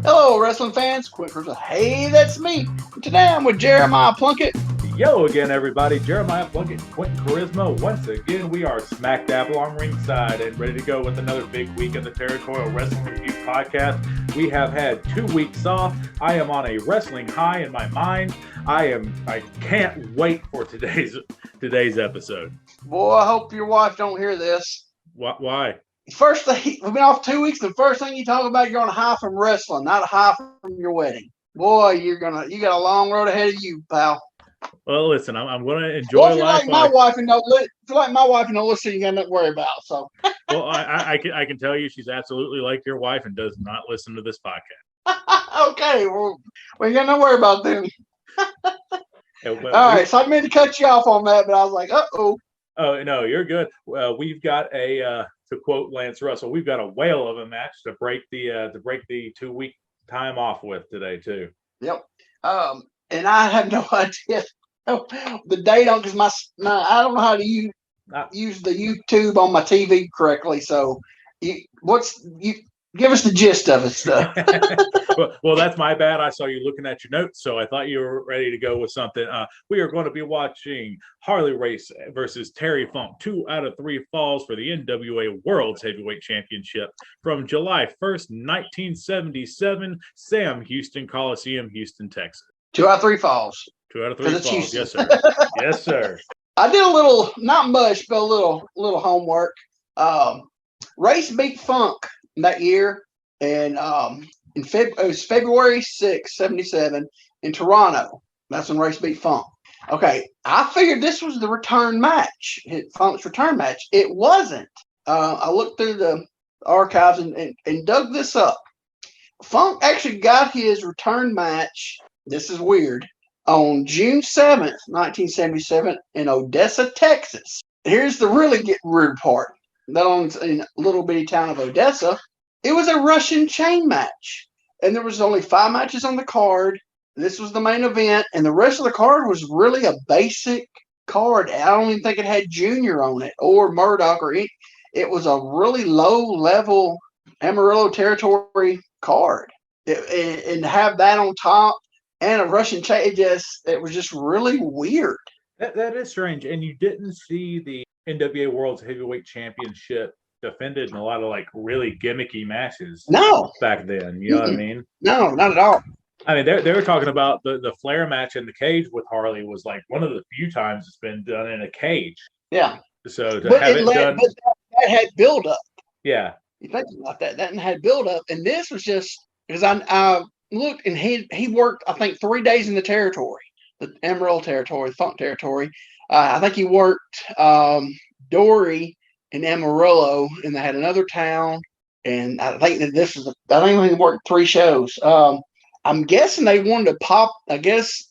Hello, wrestling fans. Quick Cruiser. Hey, that's me. Today I'm with Jeremiah Plunkett. Yo again, everybody. Jeremiah Plunkett, Quentin Charisma. Once again, we are smack dab along ringside and ready to go with another big week of the Territorial Rasslin Review podcast. We have had 2 weeks off. I am on a wrestling high in my mind. I can't wait for today's episode. Boy, I hope your wife don't hear this. Why? First thing, we've been off 2 weeks. The first thing you talk about, you're on a high from wrestling, not a high from your wedding. Boy, you got a long road ahead of you, pal. Well, listen, I'm going to enjoy life. Like my wife and if you're like my wife and don't listen, you got nothing to worry about. So. Well, I can tell you, she's absolutely like your wife and does not listen to this podcast. Okay, well, we got nothing to worry about then. All right, so I meant to cut you off on that, but I was like, uh-oh. Oh, no, you're good. We've got to quote Lance Russell, we've got a whale of a match to break the 2 week time off with today too. Yep. And I have no idea the date on because I don't know how to use the YouTube on my TV correctly. So give us the gist of it stuff. well, that's my bad. I saw you looking at your notes, so I thought you were ready to go with something. We are going to be watching Harley Race versus Terry Funk, 2 out of 3 falls for the NWA World's Heavyweight Championship from July 1st, 1977, Sam Houston Coliseum, Houston, Texas. 2 out of 3 falls. 2 out of 3 falls. Houston. Yes, sir. Yes, sir. I did a little, not much, but a little homework. Race beat Funk that year, and it was February 6, 77 in Toronto. That's when Race beat Funk. Okay, I figured this was the return match, Funk's return match. It wasn't. I looked through the archives and dug this up. Funk actually got his return match, this is weird, on June 7th, 1977 in Odessa, Texas. Here's the really weird part. That on in a little bitty town of Odessa, it was a Russian chain match. And there was only 5 matches on the card. This was the main event. And the rest of the card was really a basic card. I don't even think it had Junior on it or Murdoch or anything. It was a really low-level Amarillo territory card. And to have that on top and a Russian chain, it was just really weird. That is strange. And you didn't see the NWA World's Heavyweight Championship defended in a lot of like really gimmicky matches. No, back then, you know what I mean? No, not at all. I mean, they were talking about the Flair match in the cage with Harley was like one of the few times it's been done in a cage. Yeah. So to have it done, but that had build up. Yeah. You think about that had build up, and this was just because I looked and he worked I think 3 days in the territory, the Amarillo territory, the Funk territory. I think he worked Dory in Amarillo, and they had another town. And I think that I think he worked 3 shows. I'm guessing they wanted to pop. I guess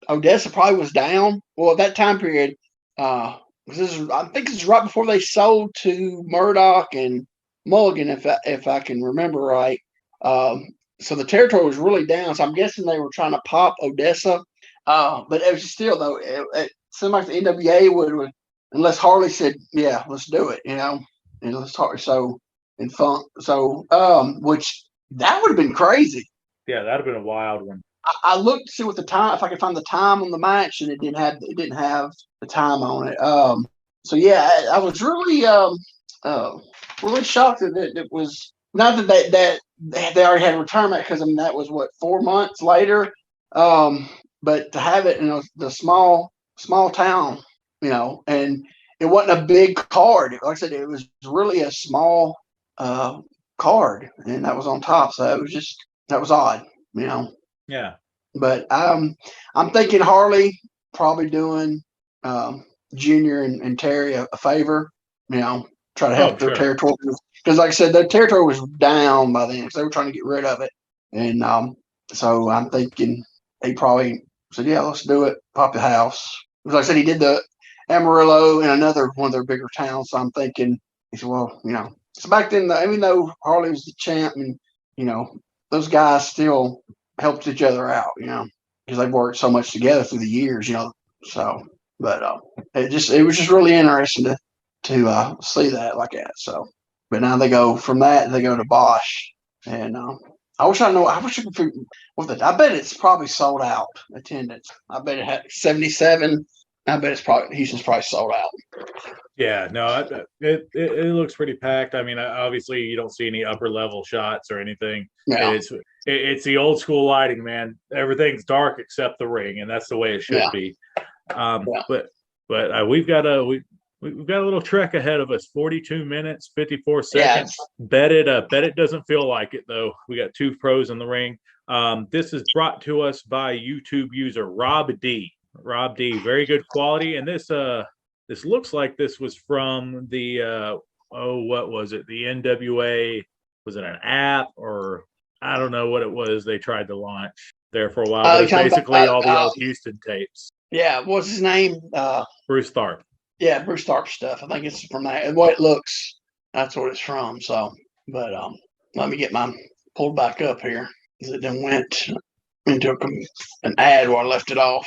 Odessa probably was down. Well, at that time period, I think this is right before they sold to Murdoch and Mulligan, if I can remember right. So the territory was really down. So I'm guessing they were trying to pop Odessa. But it was still, though, it seemed like the NWA would, unless Harley said, yeah, let's do it, and let's talk. So, and Funk. So, which that would have been crazy. Yeah, that'd have been a wild one. I looked to see what the time, if I could find the time on the match, and it didn't have the time on it. So yeah, I was really, really shocked that it was not that they already had a return match, because I mean that was what 4 months later. But to have it in the small town, and it wasn't a big card. Like I said, it was really a small card, and that was on top. So that was odd, Yeah. But I'm thinking Harley probably doing Junior and Terry a favor, try to help their territory, because like I said, their territory was down by then, so they were trying to get rid of it. And so I'm thinking he probably said, yeah, let's do it, pop the house. Because like I said, he did the Amarillo and another one of their bigger towns. So I'm thinking, he said, well, so back then, even though Harley was the champ, and those guys still helped each other out, because they've worked so much together through the years, So, but it was just really interesting to see that like that. So, but now they go to Bosch, and I wish I know. I wish I could figure what the. I bet it's probably sold out attendance. I bet it had 77. I bet it's probably Houston's probably sold out. Yeah, no, it looks pretty packed. I mean, obviously you don't see any upper level shots or anything. Yeah, It's the old school lighting, man. Everything's dark except the ring, and that's the way it should yeah, be. yeah. But we've got we've got a little trek ahead of us. 42 minutes, 54 Yeah, seconds. Bet it doesn't feel like it though. We got two pros in the ring. This is brought to us by YouTube user Rob D. Rob D. Very good quality, and this looks like this was from the what was it? The NWA, was it an app or I don't know what it was they tried to launch there for a while, but it's basically all the old Houston tapes. Yeah, what's his name? Bruce Tharp. Yeah, Bruce Tharp stuff. I think it's from that. And what it looks, that's what it's from. So, but let me get my pulled back up here because it then went into an ad where I left it off.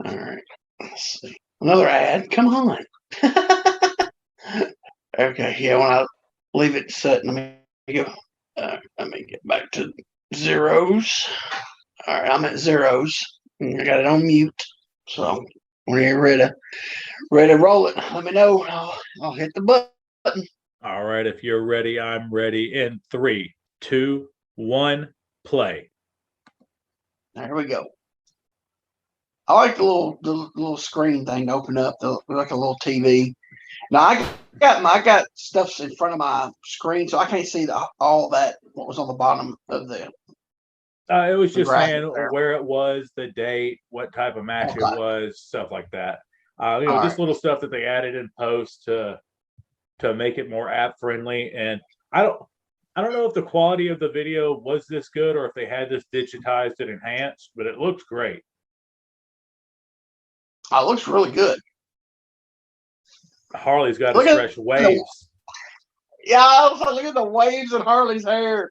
All right, let's see. Another ad. Come on. Okay, yeah. When I leave it set, let me go. Let me get back to zeros. All right, I'm at zeros. I got it on mute. So when you're ready to roll it, let me know. I'll hit the button. All right, if you're ready, I'm ready. In 3, 2, 1, play. There we go. I like the little screen thing to open up, like a little TV. Now I got stuff in front of my screen, so I can't see all that what was on the bottom of the. It was just saying there. where it was, the date, what type of match it was, stuff like that. Just little stuff that they added in post to make it more app friendly. And I don't know if the quality of the video was this good or if they had this digitized and enhanced, but it looks great. It looks really good. Harley's got his fresh waves. Yeah, I was like, look at the waves in Harley's hair.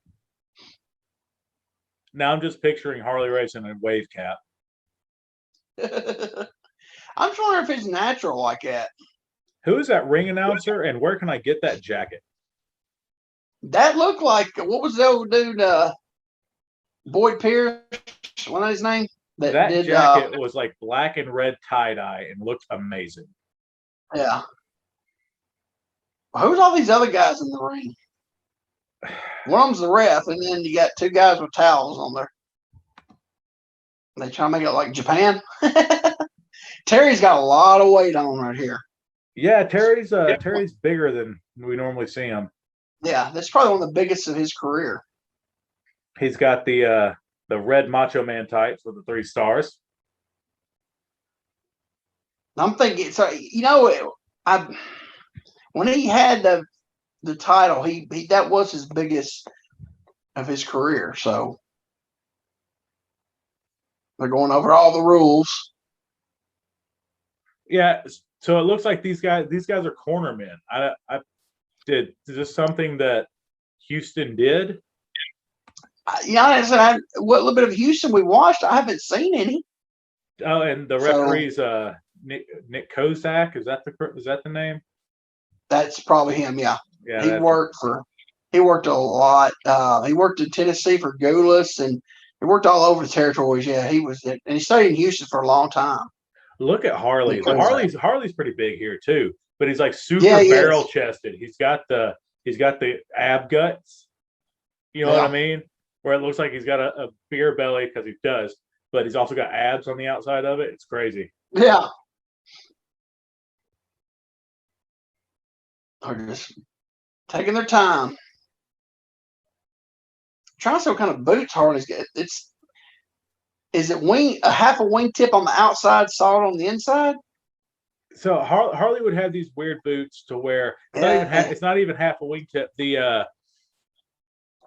Now I'm just picturing Harley racing a wave cap. I'm just wondering if it's natural like that. Who is that ring announcer and where can I get that jacket? That looked like, what was the old dude, Boyd Pierce, what was his name? That did, jacket was like black and red tie-dye and looked amazing. Yeah. Who's all these other guys in the ring? One of them's the ref, and then you got two guys with towels on there. They try to make it like Japan. Terry's got a lot of weight on right here. Yeah, Terry's bigger than we normally see him. Yeah, that's probably one of the biggest of his career. He's got the red Macho Man tights with the 3 stars. I'm thinking, so when he had the title, he that was his biggest of his career. So they're going over all the rules. Yeah, so it looks like these guys are cornermen. Is this something that Houston did? What little bit of Houston we watched, I haven't seen any. Oh, and the referee's Nick Kozak. Is that the name? That's probably him. Yeah. Yeah. He worked a lot. He worked in Tennessee for Goulas, and he worked all over the territories. Yeah, and he stayed in Houston for a long time. Look at Harley. Harley's pretty big here too, but he's like super barrel chested. He's got the ab guts. You know what I mean? Where it looks like he's got a beer belly because he does, but he's also got abs on the outside of it. It's crazy. Yeah. They're just taking their time. Trying to see what kind of boots Harley's got. Is it a half a wingtip on the outside, solid on the inside? So Harley would have these weird boots to where it's not even half a wingtip.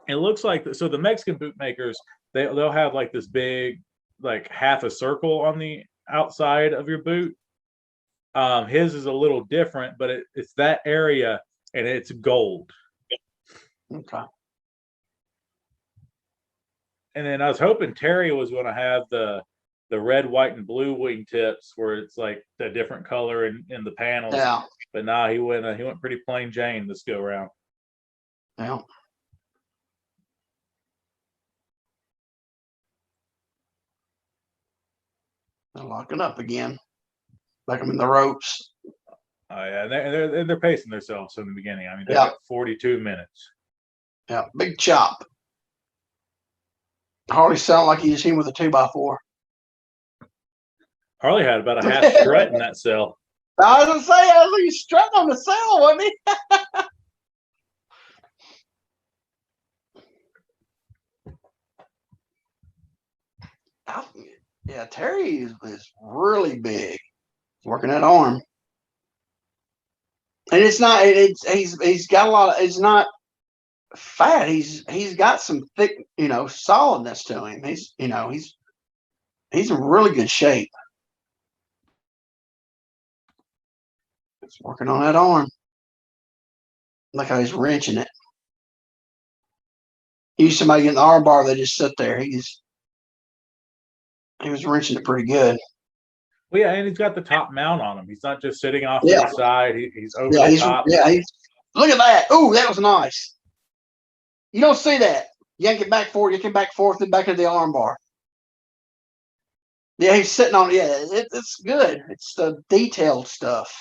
It looks like so the Mexican boot makers they'll have like this big like half a circle on the outside of your boot. His is a little different, but it's that area and it's gold. Okay. And then I was hoping Terry was going to have the red, white, and blue wingtips where it's like a different color in the panels. Yeah. But nah, he went pretty plain Jane this go around. Yeah. They're locking up again. Like I'm in the ropes. Oh yeah, they're pacing themselves from the beginning. I mean, they've Yeah. got 42 minutes. Yeah, big chop. Harley sounded like he just hit with a 2x4. Harley had about a half strut in that cell. I was gonna say, I was like, he's strutting on the cell, wasn't he? Yeah, Terry is really big. Working that arm. And it's not he's got a lot of it's not fat. He's got some thick, solidness to him. He's in really good shape. He's working on that arm. Look how he's wrenching it. Use somebody getting the arm bar, they just sit there. He was wrenching it pretty good. Well, yeah, and he's got the top mount on him. He's not just sitting off to the side. He's over the top. Look at that. Oh, that was nice. You don't see that. Yank it back forward, yank it back forth, and back into the arm bar. Yeah, he's sitting on it. Yeah, it's good. It's the detailed stuff.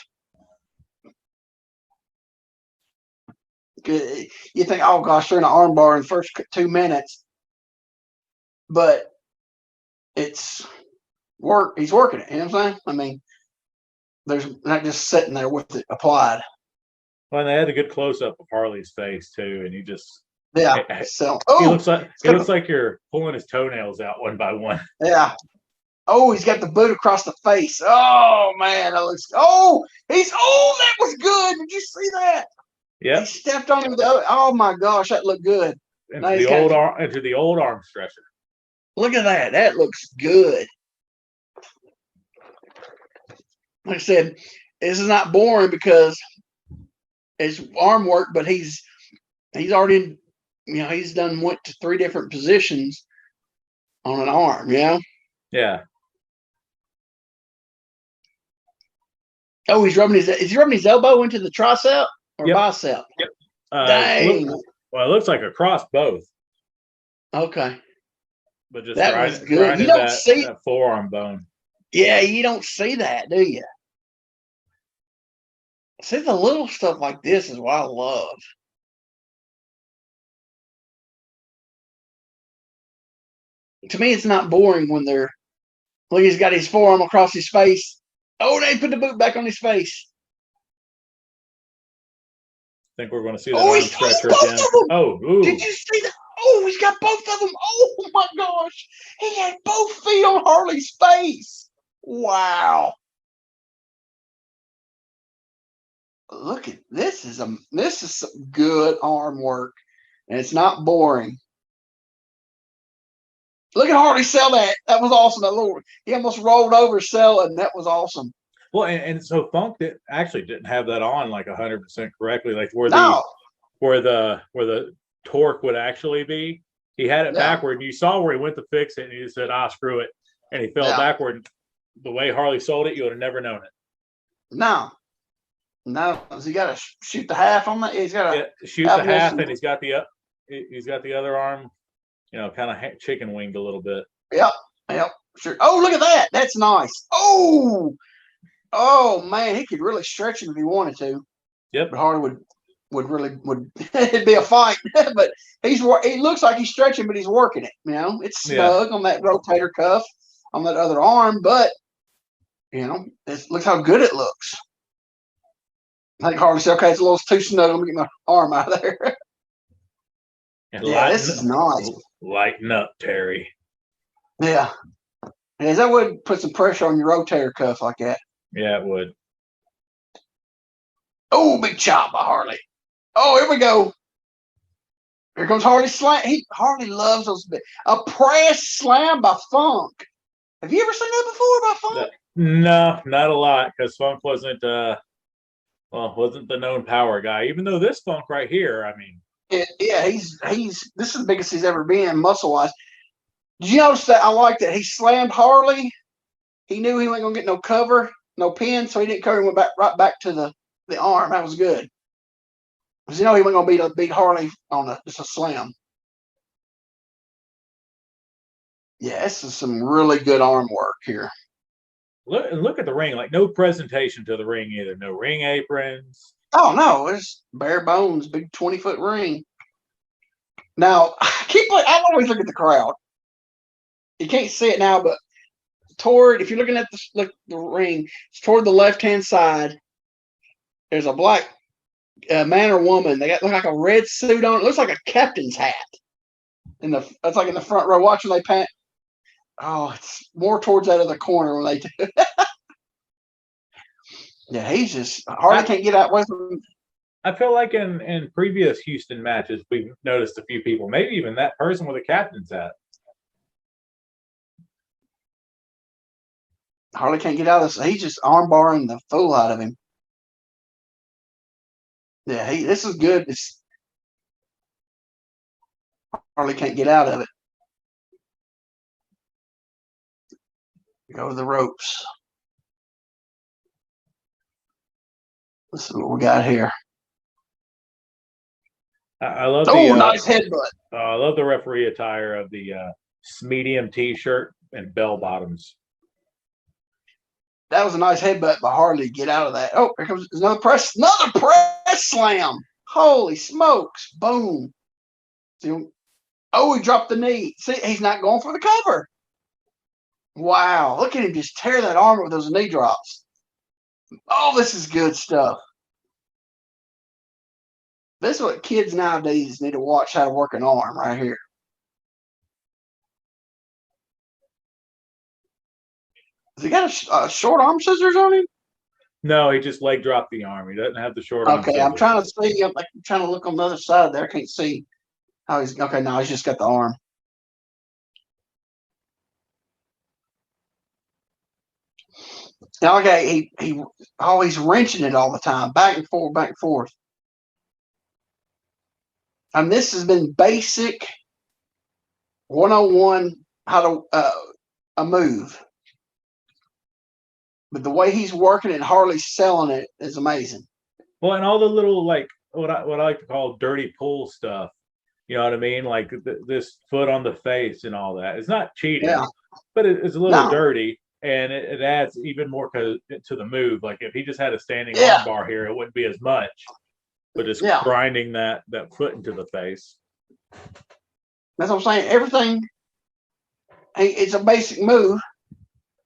Good. You think, oh gosh, they're in an arm bar in the first 2 minutes. But it's work. He's working it. You know what I'm saying? I mean, there's not just sitting there with it applied. Well, and they had a good close up of Harley's face too, and he just So he looks like you're pulling his toenails out one by one. Yeah. Oh, he's got the boot across the face. Oh man, that looks. Oh, that was good. Did you see that? Yeah. He stepped on him with the other. Oh my gosh, that looked good. Into the old arm stretcher. Look at that. That looks good. Like I said, this is not boring because it's arm work, but he's already, he's went to 3 different positions on an arm, Yeah. Oh, is he rubbing his elbow into the tricep or bicep? Yep. Dang. It looks like across both. Okay. But just that was good. You don't see that forearm bone. Yeah, you don't see that, do you? See, the little stuff like this is what I love. To me, it's not boring when they're. Look, he's got his forearm across his face. Oh, they put the boot back on his face. I think we're going to see that arm stretcher again. Oh, ooh. Did you see that? Oh, he's got both of them. Oh my gosh, he had both feet on Harley's face. Wow. Look at this. This is some good arm work, and it's not boring. Look at Harley sell that. That was awesome. He almost rolled over selling. That was awesome. Well, and so Funk didn't have that on like 100% correctly, like where the torque would actually be. He had it backward. And you saw where he went to fix it, and he just said, screw it. And he fell backward. The way Harley sold it, you would have never known it. No. He got to shoot the half on that? He's got to shoot the half, and he's got the other arm, kind of chicken winged a little bit. Yep, sure. Oh, look at that. That's nice. Oh man, he could really stretch him if he wanted to. Yep. But Harley would it'd be a fight. But he looks like he's stretching, but he's working it. It's snug on that rotator cuff on that other arm, but look how good it looks. I think Harley said, "Okay, it's a little too snug. Let me get my arm out of there." This is nice. Lighten up, Terry. Yeah, that would put some pressure on your rotator cuff like that. Yeah, it would. Oh, big chop by Harley. Oh, here we go. Here comes Harley slam. Harley loves those. A press slam by Funk. Have you ever seen that before by Funk? No, not a lot, because Funk wasn't the known power guy. Even though this Funk right here, I mean. Yeah, he's this is the biggest he's ever been muscle wise. Did you notice that? I like that he slammed Harley. He knew he wasn't gonna get no cover, no pin, so he didn't cover. He went right back to the arm. That was good. Because he wasn't gonna beat Harley on just a slam. Yeah, this is some really good arm work here. Look at the ring. Like no presentation to the ring either. No ring aprons. Oh no, it's bare bones, big 20-foot ring. Now I always look at the crowd. You can't see it now, but if you're looking at the ring, it's toward the left-hand side. There's a black man or woman. They look like a red suit on. It looks like a captain's hat. That's like in the front row watching they pan. Oh, it's more towards that other corner when they do. Yeah, he's just Harley can't get out with him. I feel like in previous Houston matches, we've noticed a few people, maybe even that person with a captain's hat. Harley can't get out of this. He's just armbarring the fool out of him. Yeah, this is good. Harley can't get out of it. Go to the ropes. Let's see what we got here. I love nice headbutt. I love the referee attire of the medium t-shirt and bell bottoms. That was a nice headbutt by Harley. Get out of that. Oh, here comes another press slam. Holy smokes. Boom. See, he dropped the knee. See, he's not going for the cover. Wow. Look at him just tear that arm with those knee drops. Oh, this is good stuff. This is what kids nowadays need to watch how to work an arm right here. Has he got a short arm scissors on him? No, he just leg dropped the arm. He doesn't have the short arm. Okay, I'm trying to see. I'm trying to look on the other side there. I can't see how he's. Okay, now he's just got the arm. Now, okay, he's wrenching it all the time, back and forth, back and forth. And this has been basic 101 how to a move. But the way he's working it, Harley's selling it is amazing. Well, and all the little like what I like to call dirty pull stuff. You know what I mean? Like this foot on the face and all that. It's not cheating, but it's a little dirty, and it adds even more to the move. Like if he just had a standing arm bar here, it wouldn't be as much. But just grinding that foot into the face. That's what I'm saying. Everything. It's a basic move.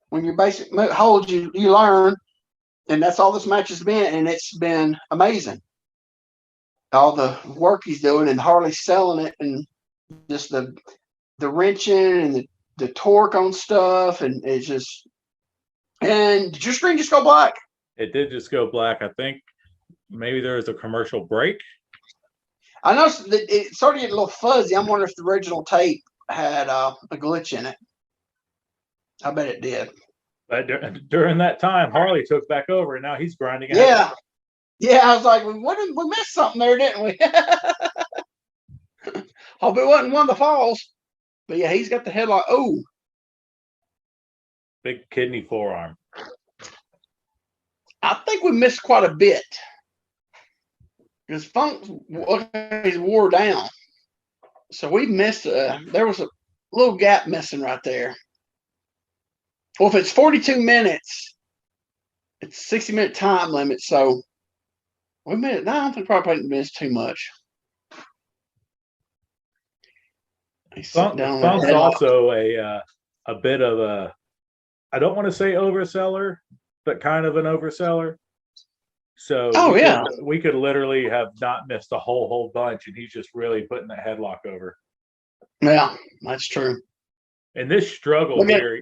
When your basic move holds, you learn, and that's all this match has been, and it's been amazing. All the work he's doing, and Harley's selling it, and just the wrenching and the torque on stuff, and it's just. And did your screen just go black? It did just go black. I think maybe there was a commercial break. I noticed that it started to get a little fuzzy. I'm wondering if the original tape had a glitch in it. I bet it did. But during that time, Harley took back over, and now he's grinding. Yeah. I was like, we missed something there, didn't we? Hope it wasn't one of the falls. But yeah, he's got the headlock. Oh. Big kidney forearm. I think we missed quite a bit. Because Funk's wore down. So we missed, there was a little gap missing right there. Well, if it's 42 minutes, it's 60-minute time limit. So we missed. I don't think probably missed too much. Funk's also a bit of a, I don't want to say overseller, but kind of an overseller. So we could literally have not missed a whole bunch, and he's just really putting that headlock over. Yeah, that's true. And this struggle here.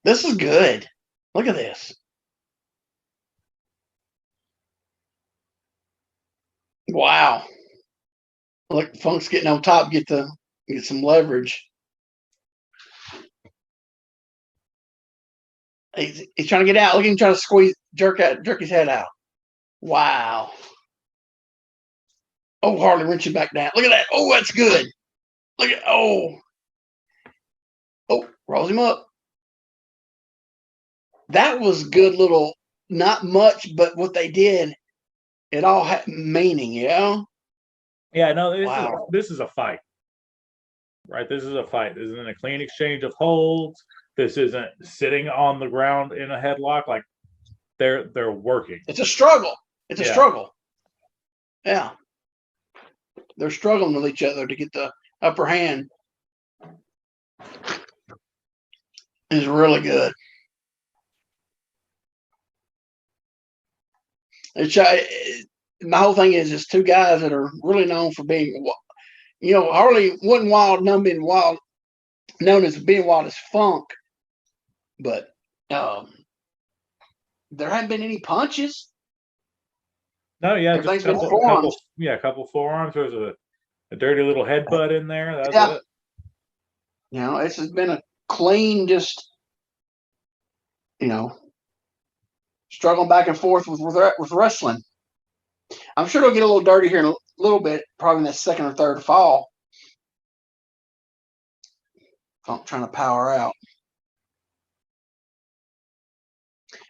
This is good. Look at this. Wow. Look, Funk's getting on top, get some leverage. He's trying to get out. Look at him trying to jerk his head out. Wow. Oh, Harley wrenching back down. Look at that. Oh, that's good. Look at rolls him up. That was good little, not much, but what they did, it all had meaning, you know? Yeah, no, this is a fight. Right? This is a fight. This isn't a clean exchange of holds. This isn't sitting on the ground in a headlock. Like they're working. It's a struggle. It's a Yeah. struggle. Yeah. They're struggling with each other to get the upper hand. It's really good. My whole thing is it's two guys that are really known for being, Harley wasn't known as being wild as Funk, but there hadn't been any punches. No, yeah, Everything's just been forearms. a couple forearms. There's a dirty little headbutt in there. That's it. It's just been a clean, just struggling back and forth with wrestling. I'm sure it'll get a little dirty here in a little bit, probably in that second or third fall. Funk trying to power out.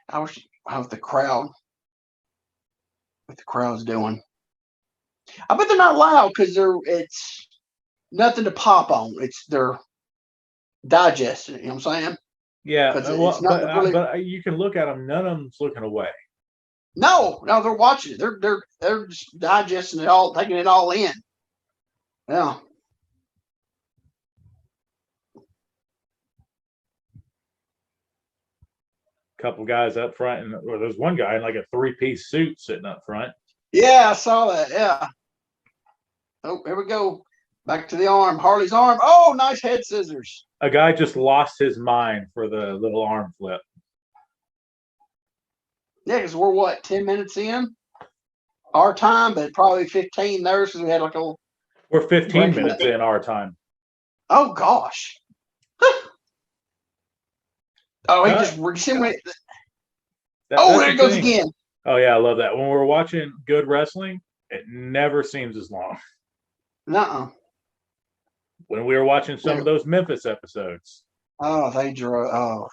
I wish how the crowd's doing. I bet they're not loud because it's nothing to pop on. They're digesting it. You know what I'm saying? Yeah, well, but you can look at them. None of them's looking away. No, they're watching it. They're just digesting it all, taking it all in. Yeah. Couple guys up front, or there's one guy in like a 3-piece suit sitting up front. Yeah, I saw that. Yeah. Oh, here we go. Back to the arm. Harley's arm. Oh, nice head scissors. A guy just lost his mind for the little arm flip. Yeah, because we're 10 minutes in our time, but probably 15 theirs because we had like a. We're 15 minutes in our time. Oh gosh. Oh, he just there it goes again. Oh yeah, I love that. When we're watching good wrestling, it never seems as long. Nuh-uh. When we were watching some of those Memphis episodes. Oh, they drew. Oh.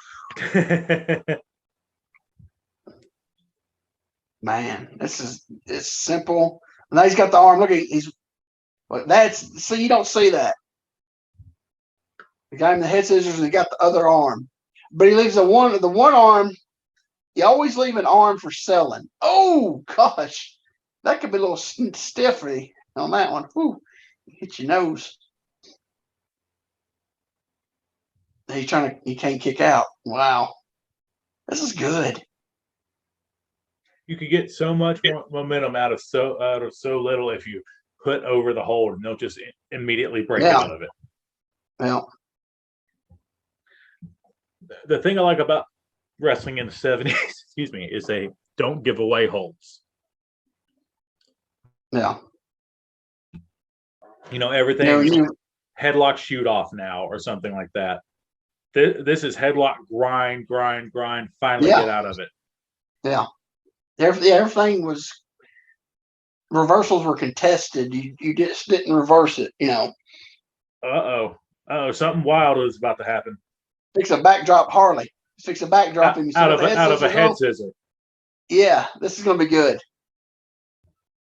Man, it's simple. Now he's got the arm. Look, you don't see that. The guy in the head scissors, and he got the other arm, but he leaves the one arm. You always leave an arm for selling. Oh gosh, that could be a little stiffy on that one. Whew, hit your nose. He can't kick out. Wow, this is good. You could get so much more momentum out of so little if you put over the hold and don't just immediately break out of it. Well, the thing I like about wrestling in the 70s, excuse me, is they don't give away holds. Yeah. Everything headlock shoot off now or something like that. This is headlock grind, finally get out of it. Yeah. Everything was reversals were contested. You just didn't reverse it, Uh-oh, something wild is about to happen. Fix a backdrop Harley. Fix a backdrop out of a head scissor. Yeah, this is gonna be good.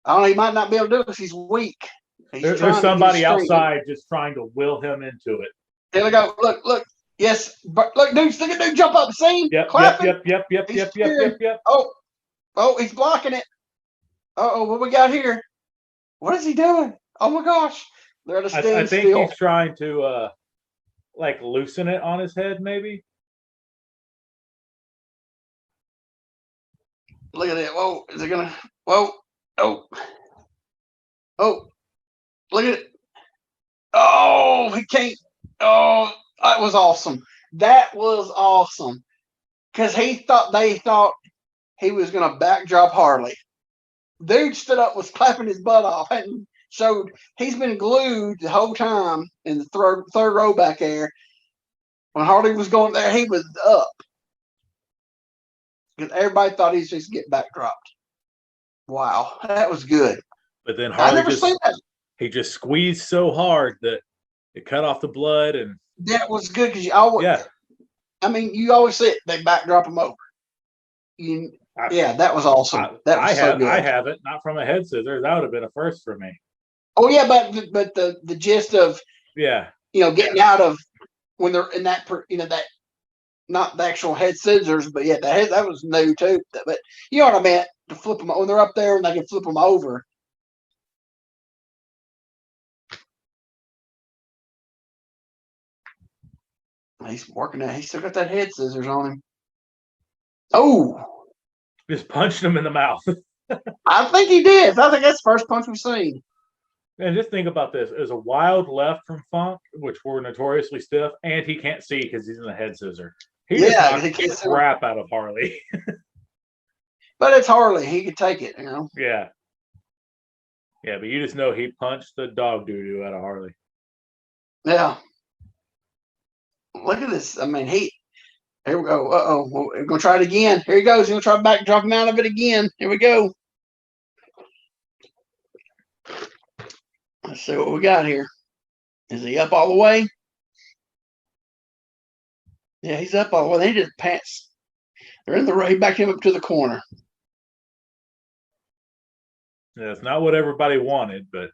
I don't know, he might not be able to do it because he's weak. There's somebody outside just trying to will him into it. There we go. Look. Yes, but look, dude, jump up. See him? Yep. Oh, he's blocking it. What we got here? What is he doing? Oh my gosh. They're at a standstill. I think he's trying to loosen it on his head, maybe. Look at it. Whoa, is it gonna whoa. Oh, look at it. Oh, he can't. Oh, that was awesome. Because they thought he was going to backdrop Harley. Dude stood up, was clapping his butt off, and showed he's been glued the whole time in the third row back there. When Harley was going there, he was up. Because everybody thought he was just get backdropped. Wow, that was good. But then Harley he just squeezed so hard that it cut off the blood, and that was good because you always. Yeah. I mean, you always see it. They backdrop him over. That was awesome. I haven't, not from a head scissors. That would have been a first for me. Oh yeah, but the gist of getting out of when they're in that not the actual head scissors, but yeah, the head that was new too. But you know what I meant, to flip them when they're up there and they can flip them over. He's working that. He's still got that head scissors on him. Oh, Just punched him in the mouth. I think he did. I think that's the first punch we've seen. And just think about this: there's a wild left from Funk, which were notoriously stiff, and he can't see because he's in the head scissor. He just knocked the crap out of Harley. But it's Harley; he could take it, you know. Yeah, yeah, but you just know he punched the dog doo doo out of Harley. Yeah. Look at this. I mean, here we go. We're gonna try it again. Here he goes. He's gonna try back dropping out of it again. Here we go. Let's see what we got here. Is he up all the way? Yeah, he's up all the way. They did pants. They're in the right. He backed him up to the corner. Yeah, it's not what everybody wanted, but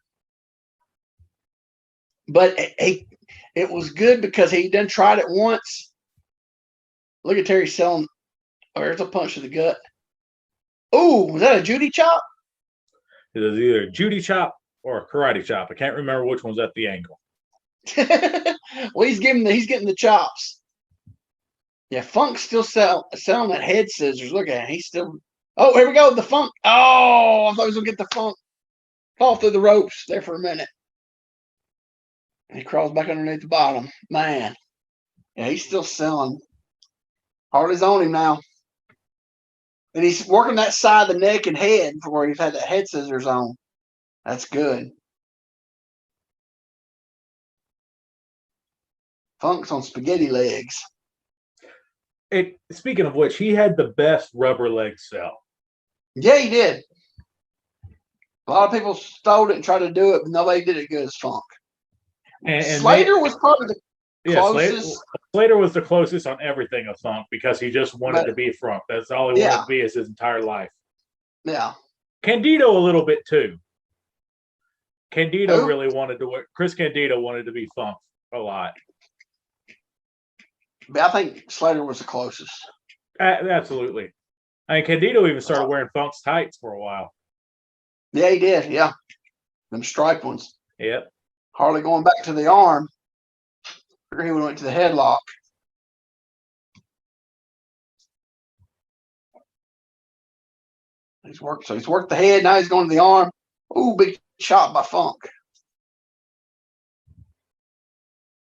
it was good because he done tried it once. Look at Terry selling. Oh, there's a punch to the gut. Oh, was that a Judy chop? it was either a Judy chop or a karate chop. I can't remember which one's at the angle. Well, he's getting the chops. Yeah, Funk's still selling that head scissors. Look at him. He's still. Oh, here we go. The Funk. Oh, I thought he was gonna get the Funk. Fall through the ropes there for a minute. And he crawls back underneath the bottom. Man. Yeah, he's still selling. Harley's on him now. And he's working that side of the neck and head where he's had the head scissors on. That's good. Funk's on spaghetti legs. Speaking of which, he had the best rubber leg sell. Yeah, he did. A lot of people stole it and tried to do it, but nobody did it good as Funk. And Slater was probably the closest. Slater was the closest on everything of Funk because he just wanted to be Funk. That's all he wanted to be his entire life. Yeah. Candido a little bit too. Candido really wanted to work. Chris Candido wanted to be Funk a lot. But I think Slater was the closest. Absolutely. I mean, Candido even started wearing Funk's tights for a while. Yeah, he did. Yeah. Them striped ones. Yep. Harley going back to the arm. He went to the headlock. He's worked the head. Now he's going to the arm. Ooh, big shot by Funk.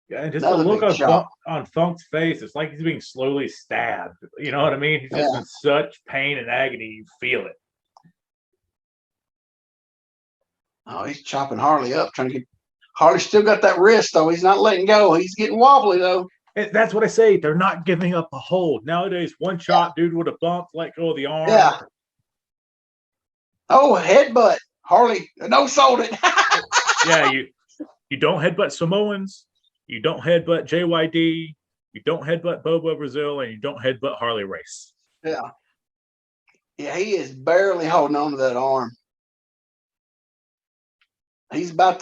Yeah, and just the look on Funk's face, it's like he's being slowly stabbed. You know what I mean? He's just in such pain and agony. You feel it. Oh, he's chopping Harley up, trying to get. Harley still got that wrist, though. He's not letting go. He's getting wobbly, though. That's what I say. They're not giving up a hold. Nowadays, one shot, dude would have bumped, let go of the arm. Yeah. Oh, headbutt. Harley, no sold it. Yeah, you don't headbutt Samoans. You don't headbutt JYD. You don't headbutt Bobo Brazil, and you don't headbutt Harley Race. Yeah. Yeah, he is barely holding on to that arm. He's about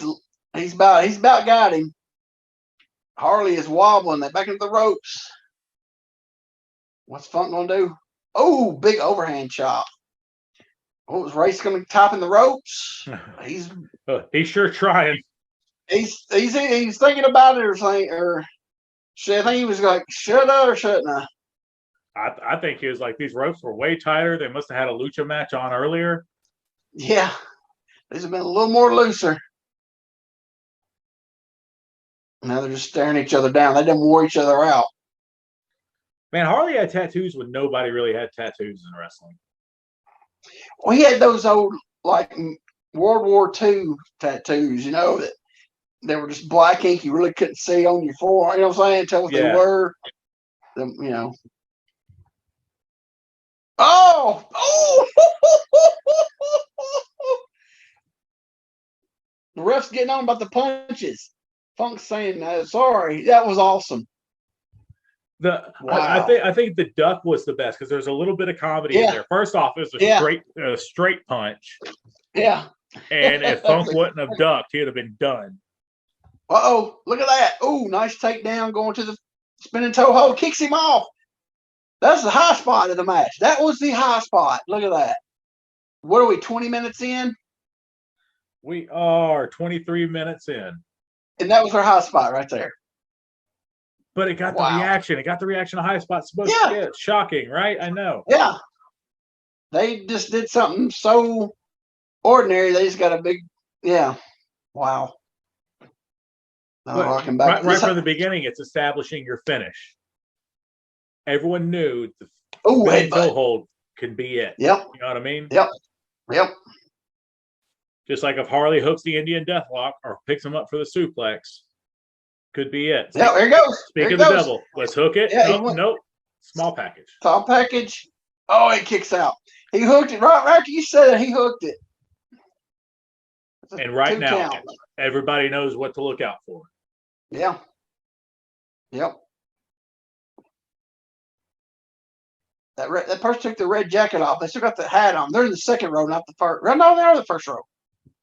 got him. Harley is wobbling. They're back into the ropes. What's Funk gonna do? Oh, big overhand chop. What was Race gonna top in the ropes? He's sure trying. He's thinking about it or shit. I think he was like, shoulda or shouldn't I? I think he was like, these ropes were way tighter. They must have had a lucha match on earlier. Yeah. These have been a little more looser. Now they're just staring each other down. They didn't wore each other out. Man, Harley had tattoos when nobody really had tattoos in wrestling. Well, he had those old, like, World War II tattoos, that they were just black ink. You really couldn't see on your forearm. You know what I'm saying? Tell what they were. Oh! The ref's getting on about the punches. Funk's saying, sorry. That was awesome. Wow. I think the duck was the best because there's a little bit of comedy in there. First off, it was a straight punch. Yeah. And if Funk wouldn't have ducked, he'd have been done. Uh-oh. Look at that. Ooh, nice takedown going to the spinning toe hold. Kicks him off. That's the high spot of the match. That was the high spot. Look at that. What are we, 20 minutes in? We are 23 minutes in. And that was our high spot right there. But it got the reaction. It got the reaction a high spot's supposed to get. Shocking, right? I know. Yeah. They just did something so ordinary. They just got a big, wow. Right from the beginning, it's establishing your finish. Everyone knew the toe hold can be it. Yep. You know what I mean? Yep. Just like if Harley hooks the Indian Deathlock or picks him up for the suplex, could be it. Yeah, there he goes. Speak of the devil. Let's hook it. Yeah, nope. Small package. Small package. Oh, it kicks out. He hooked it right after you said it. He hooked it. And right now, everybody knows what to look out for. Yeah. Yep. That person took the red jacket off. They still got the hat on. They're in the second row, not the first. No, they're in the first row.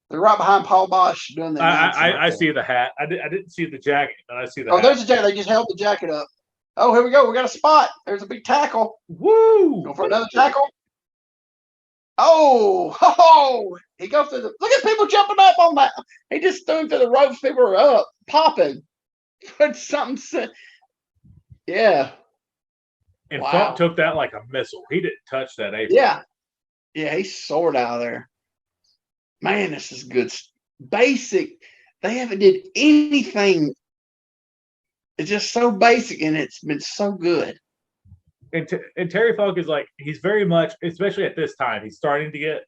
They're right behind Paul Bosch doing the. I see the hat. I didn't see the jacket, but I see the. There's the jacket. They just held the jacket up. Oh, here we go. We got a spot. There's a big tackle. Woo! Go for another tackle. Oh! He goes through the. Look at people jumping up on that. He just threw him through the ropes. People are up, popping. But something. Yeah. And Funk took that like a missile. He didn't touch that apron. Yeah. Yeah, he soared out of there. Man, this is good. Basic. They haven't did anything. It's just so basic, and it's been so good. And Terry Funk is like, he's very much, especially at this time, he's starting to get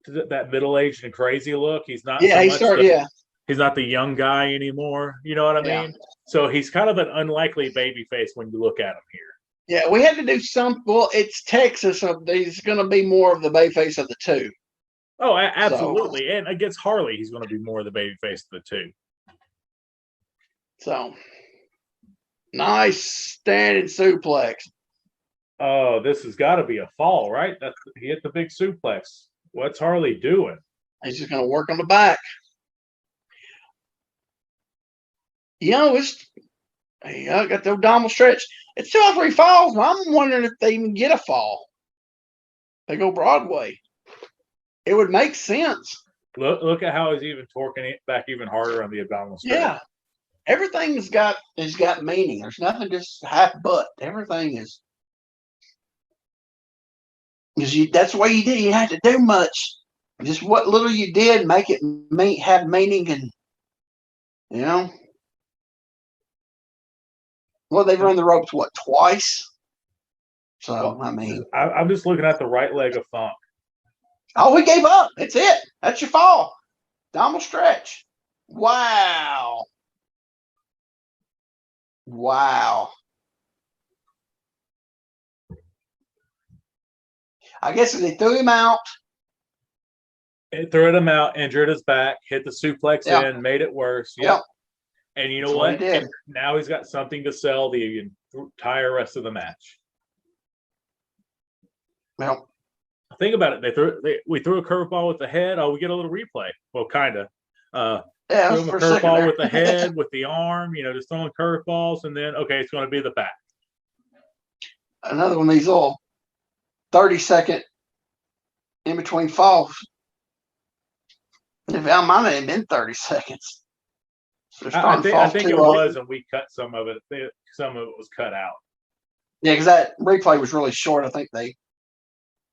to that middle-aged and crazy look. He's not he's not the young guy anymore. You know what I mean? So he's kind of an unlikely baby face when you look at him here. Yeah, we had to do some. Well, it's Texas, so he's going to be more of the baby face of the two. Oh, absolutely. And against Harley, he's going to be more of the baby face of the two. So, nice standing suplex. Oh, this has got to be a fall, right? He hit the big suplex. What's Harley doing? He's just going to work on the back. Got the abdominal stretch. It's 2 or 3 falls. I'm wondering if they even get a fall. They go Broadway. It would make sense. Look at how he's even torquing it back even harder on the abdominal stretch. Yeah. Everything's got meaning. There's nothing just half butt. Everything is. Because that's the way you did. You had to do much. Just what little you did, make it have meaning, and Well, they've run the ropes twice. So I'm just looking at the right leg of Funk. Oh, he gave up. That's it. That's your fall. Abdominal stretch. Wow. I guess they threw him out. It threw him out, injured his back, hit the suplex in, made it worse. Yep. And you know what? Now he's got something to sell the entire rest of the match. Well, think about it. We threw a curveball with the head. Oh, we get a little replay. Well, kind of. Threw him a curveball with the head, with the arm. Just throwing curveballs, and then it's going to be the back. Another one of these little 30-second in between falls. If I might have been 30 seconds. So I think it was, and we cut some of it. Some of it was cut out. Yeah, because that replay was really short. I think they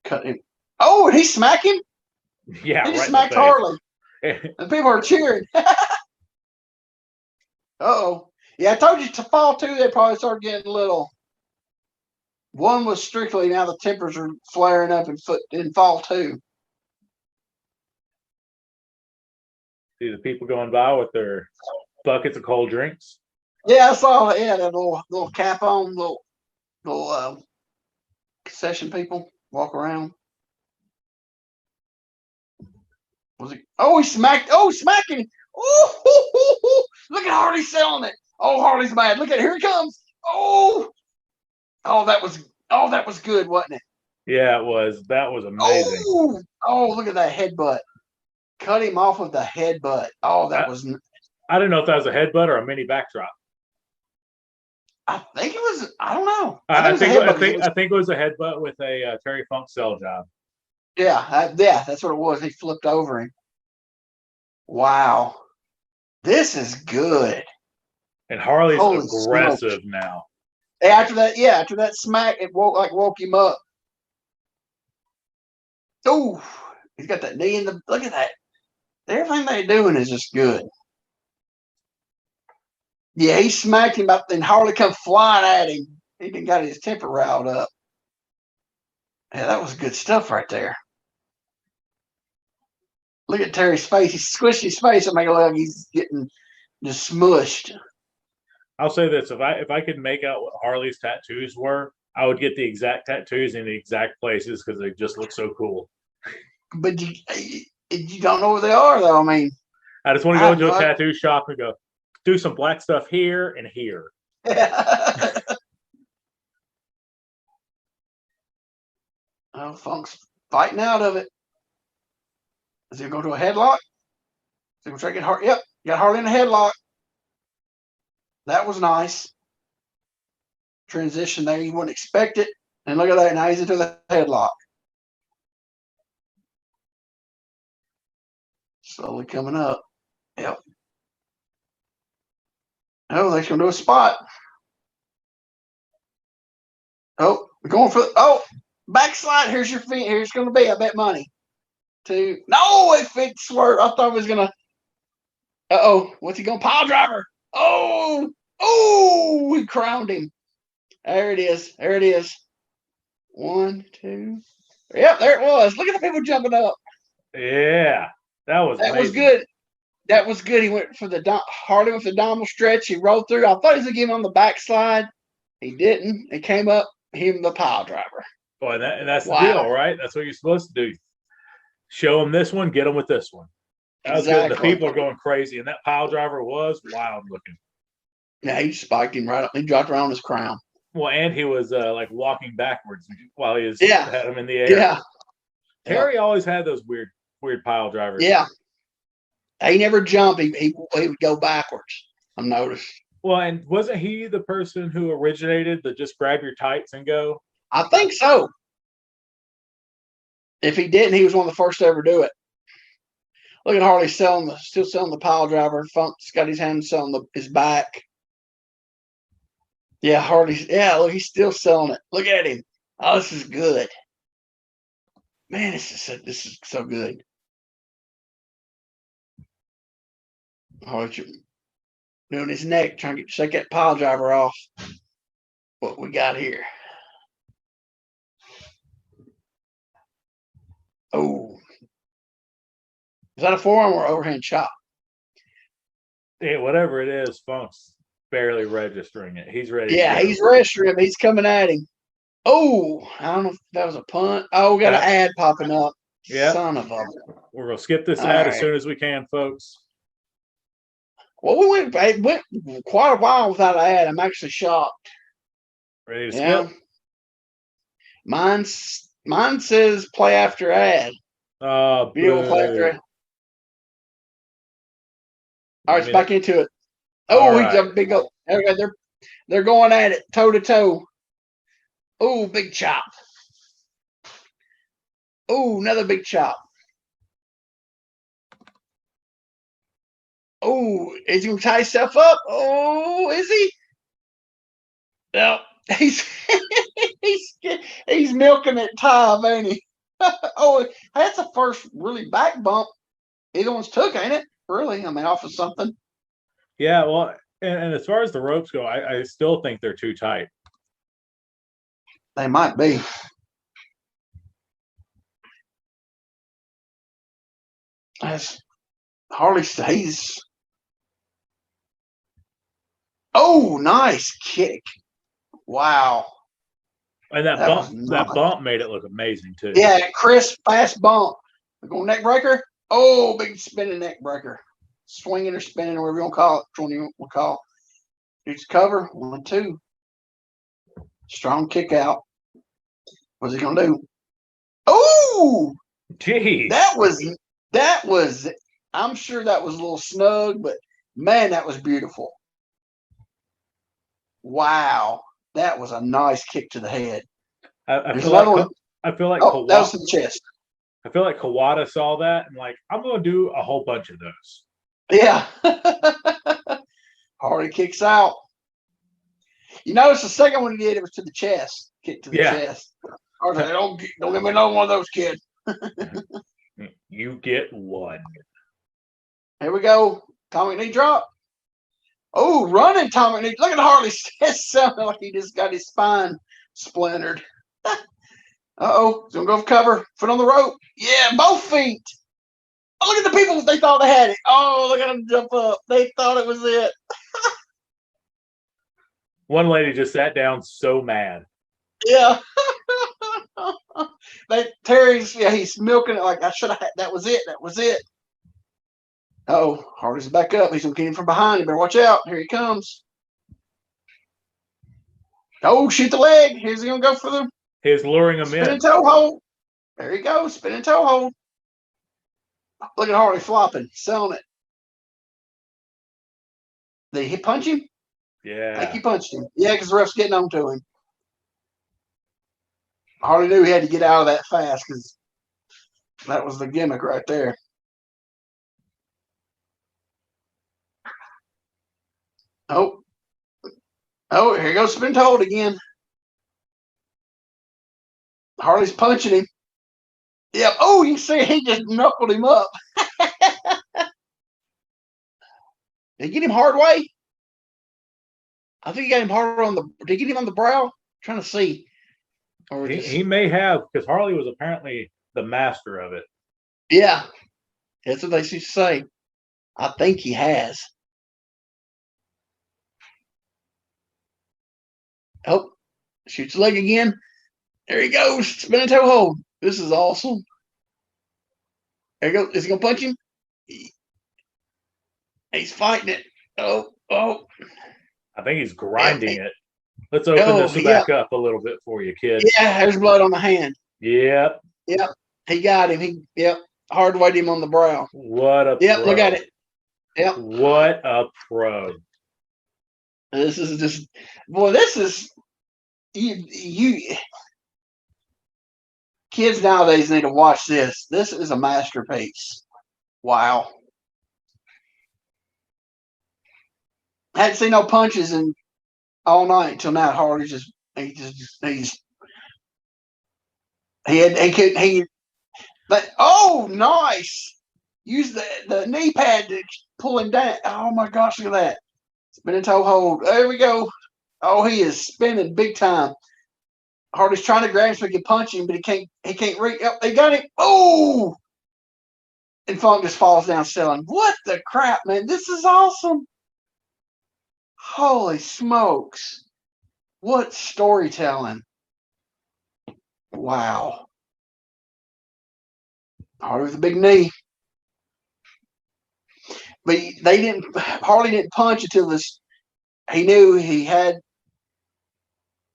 cut him. Oh, and he smacked him? Yeah, he just smacked Harley. And people are cheering. Uh-oh. Yeah, I told you to fall 2, they probably start getting a little. One was strictly, now the tempers are flaring up in fall 2. See the people going by with their buckets of cold drinks. Yeah, I saw. Yeah, that little cap on, little concession people walk around. Was he? Oh, he smacked. Oh, smacking. Oh, look at Harley selling it. Oh, Harley's mad. Look at it. Here he comes. Oh, that was good, wasn't it? Yeah, it was. That was amazing. Oh, look at that headbutt. Cut him off with the headbutt. Oh, that was. I didn't know if that was a headbutt or a mini backdrop. I think it was. I don't know. I Think it was a think headbutt. I think it was a headbutt with a Terry Funk cell job. Yeah, that's what it was. He flipped over him. Wow, this is good. And Harley's Holy smokes. aggressive now. After that smack, it woke him up. Oh, he's got that knee in the. Look at that. Everything they're doing is just good. Yeah, he smacked him up, and Harley come flying at him. He done got his temper riled up. Yeah, that was good stuff right there. Look at Terry's face. He squished his face and make it look like he's getting just smushed. I'll say this: if I could make out what Harley's tattoos were, I would get the exact tattoos in the exact places because they just look so cool. But you don't know what they are, though. I mean, I just want to go into a tattoo shop and go do some black stuff here and here. Oh, Funk's fighting out of it. Is he going to go to a headlock? Is he going to try to get Harley? Yep, got Harley in a headlock. That was nice. Transition there. You wouldn't expect it. And look at that. Now he's into the headlock. Slowly coming up. Yep. Oh, they're going to do a spot. Oh, we're going for backslide. Here's your feet. Here's going to be. I bet money. No, if it swerved, I thought it was going to. What's he going? Pile driver. He crowned him. There it is. 1, 2. Yep, there it was. Look at the people jumping up. Yeah, that was good. That was good. He went for the Harley with the abdominal stretch. He rolled through. I thought he was going to give him on the backslide. He didn't. It came up. Him the pile driver. Boy, and that's the deal, right? That's what you're supposed to do. Show them this one, get them with this one. That was good. The people are going crazy, and that pile driver was wild looking. Yeah, he spiked him right up. He dropped around his crown. Well, and he was like walking backwards while he had him in the air. Yeah. Terry always had those weird pile drivers. Yeah. He never jumped. He would go backwards. I've noticed. Well, and wasn't he the person who originated the just grab your tights and go? I think so. If he didn't, he was one of the first to ever do it. Look at Harley still selling the pile driver. Funk's got his hand selling his back. Yeah, look, he's still selling it. Look at him. Oh, this is good. Man, this is so good. Harley doing his neck, trying to shake that pile driver off. What we got here. Oh. Is that a forearm or overhand chop? Yeah, whatever it is, Funk's barely registering it. He's ready. Yeah, he's registering him. He's coming at him. Oh, I don't know if that was a punt. Oh, we got an ad popping up. Yeah. Son of a. We're going to skip this ad as soon as we can, folks. Well, it went quite a while without an ad. I'm actually shocked. Ready to skip? Mine says play after ad. Video play after ad. All right, it's back into it. Oh, he's a big go. They're going at it toe to toe. Oh, big chop. Oh, another big chop. Oh, is he going to tie himself up? Oh, is he? No, he's milking it time, ain't he? Oh, that's the first really back bump either one's took, ain't it? Really? I mean, off of something. Yeah, well, and as far as the ropes go, I still think they're too tight. They might be. As Harley stays. Oh, nice kick. Wow. And that bump made it look amazing too. Yeah, crisp, fast bump. We're going neck breaker. Oh, big spinning neck breaker. Swinging or spinning, or whatever you want to call it. Which one you want to call it. It's cover. 1, 2. Strong kick out. What's he gonna do? Oh, geez. That was. I'm sure that was a little snug, but man, that was beautiful. Wow. That was a nice kick to the head. I There's feel like another one. I feel like Oh, that was Kawhi, to the chest. I feel like Kawada saw that and like I'm gonna do a whole bunch of those. Yeah. Harley kicks out. You notice the second one he did, it was to the chest. Kick to the Yeah. chest. I was like, don't give me another one of those, kid. You get one. Here we go. Tommy knee drop. Oh, running Tommy knee. Look at Harley's chest sounding like he just got his spine splintered. Uh-oh. He's going to go for cover. Foot on the rope. Yeah, both feet. Oh, look at the people. They thought they had it. Oh, look at them jump up. They thought it was it. One lady just sat down so mad. Yeah. Terry's, yeah, he's milking it like I should have had. That was it. That was it. Oh, Hardy's back up. He's going to get him from behind. You better watch out. Here he comes. Oh, shoot the leg. Here's he going to go for the He's luring him spinning in. toe hold. There he goes. Spinning toe hold. Look at Hardy flopping, selling it. Did he punch him? Yeah. I think he punched him. Yeah, because the ref's getting on to him. Hardy knew he had to get out of that fast because that was the gimmick right there. Oh. Oh, here goes spin hold again. Harley's punching him. Yep. Oh, you see he just knuckled him up. Did he get him hard way? I think he got him harder on the. Did he get him on the brow? I'm trying to see. Or He may have, because Harley was apparently the master of it. Yeah, that's what they used to say. I think he has. Oh, shoots the leg again. There he goes. Spinning toe hold. This is awesome. There he goes. Is he going to punch him? He's fighting it. Oh. I think he's grinding it. Let's open this back up a little bit for you, kid. Yeah, there's blood on the hand. Yep. Yep. He got him. Hard weight him on the brow. What a pro. Look at it. Yep. What a pro. This is just, boy, this is, you kids nowadays need to watch this. This is a masterpiece. Wow. Hadn't seen no punches in all night until now. Hardy but oh, nice. Use the knee pad to pull him down. Oh my gosh, look at that. Spinning toe hold. There we go. Oh, he is spinning big time. Hardy's trying to grab him so he can punch him, but he can't reach. Oh, they got him. Oh! And Funk just falls down selling. What the crap, man? This is awesome. Holy smokes. What storytelling. Wow. Hardy with a big knee. But Harley didn't punch until he knew he had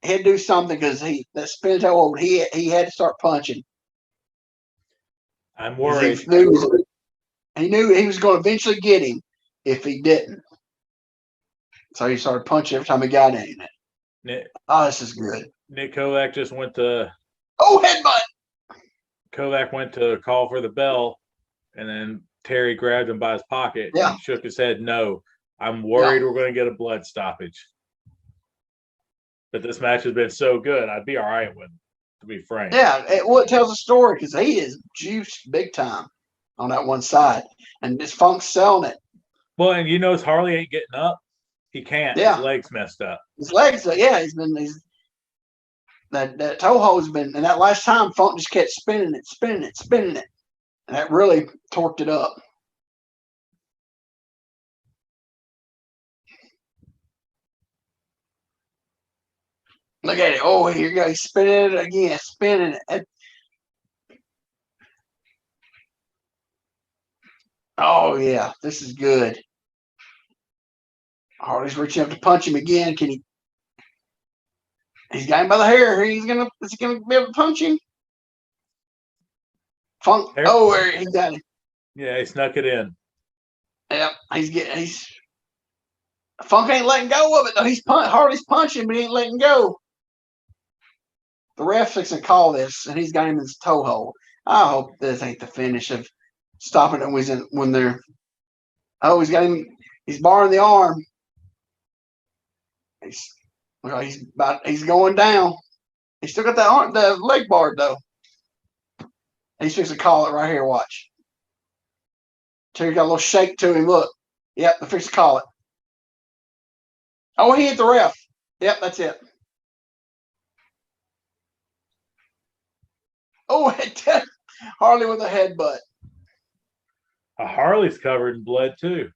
to do something because that spin toe hold, he had to start punching. I'm worried. He knew he was going to eventually get him if he didn't. So he started punching every time he got in it. This is good. Nick Kovac just went to. Oh, headbutt! Kovac went to call for the bell, and then Terry grabbed him by his pocket and shook his head. No, I'm worried we're going to get a blood stoppage. But this match has been so good, I'd be all right with it, to be frank. Yeah, it tells a story because he is juiced big time on that one side, and this Funk's selling it. Well, and you know, Harley ain't getting up. He can't. Yeah. His leg's messed up. His legs, that toe hold's been, and that last time Funk just kept spinning it, and that really torqued it up. Look at it. Oh, here you go. He's spinning it again, spinning it. Oh, yeah. This is good. Hardy's reaching up to punch him again. Can he? He's got him by the hair. Is he gonna be able to punch him? Funk. Oh, he got him. Yeah, he snuck it in. Yeah, he's Funk ain't letting go of it though. Harley's punching, but he ain't letting go. The ref's fixing to call this, and he's got him in his toe hold. I hope this ain't the finish of stopping it when they're. Oh, he's got him. He's barring the arm. He's going down. He's still got the leg barred though. He's fixing to call it right here. Watch. Terry got a little shake to him. Look. Yep, they're fixing to call it. Oh, he hit the ref. Yep, that's it. Oh, Harley with a headbutt. Harley's covered in blood too.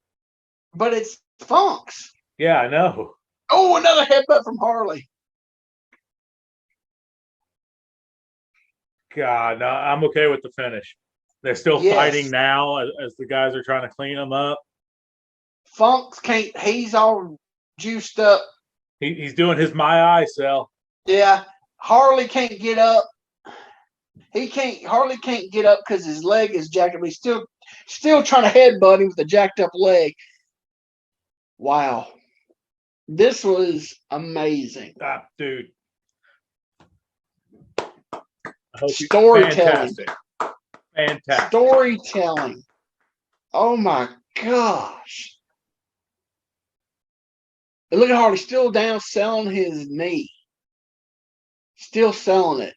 But it's Funk's. Yeah, I know. Oh, another headbutt from Harley. God, no, I'm okay with the finish. They're still fighting now as the guys are trying to clean them up. Funk's can't. He's all juiced up. He's doing his my eye cell. Yeah, Harley can't get up. Harley can't get up because his leg is jacked up. He's still trying to headbutt him with a jacked up leg. Wow. This was amazing. Dude. Storytelling. Fantastic. Storytelling. Oh my gosh. And look at Harley still down selling his knee. Still selling it.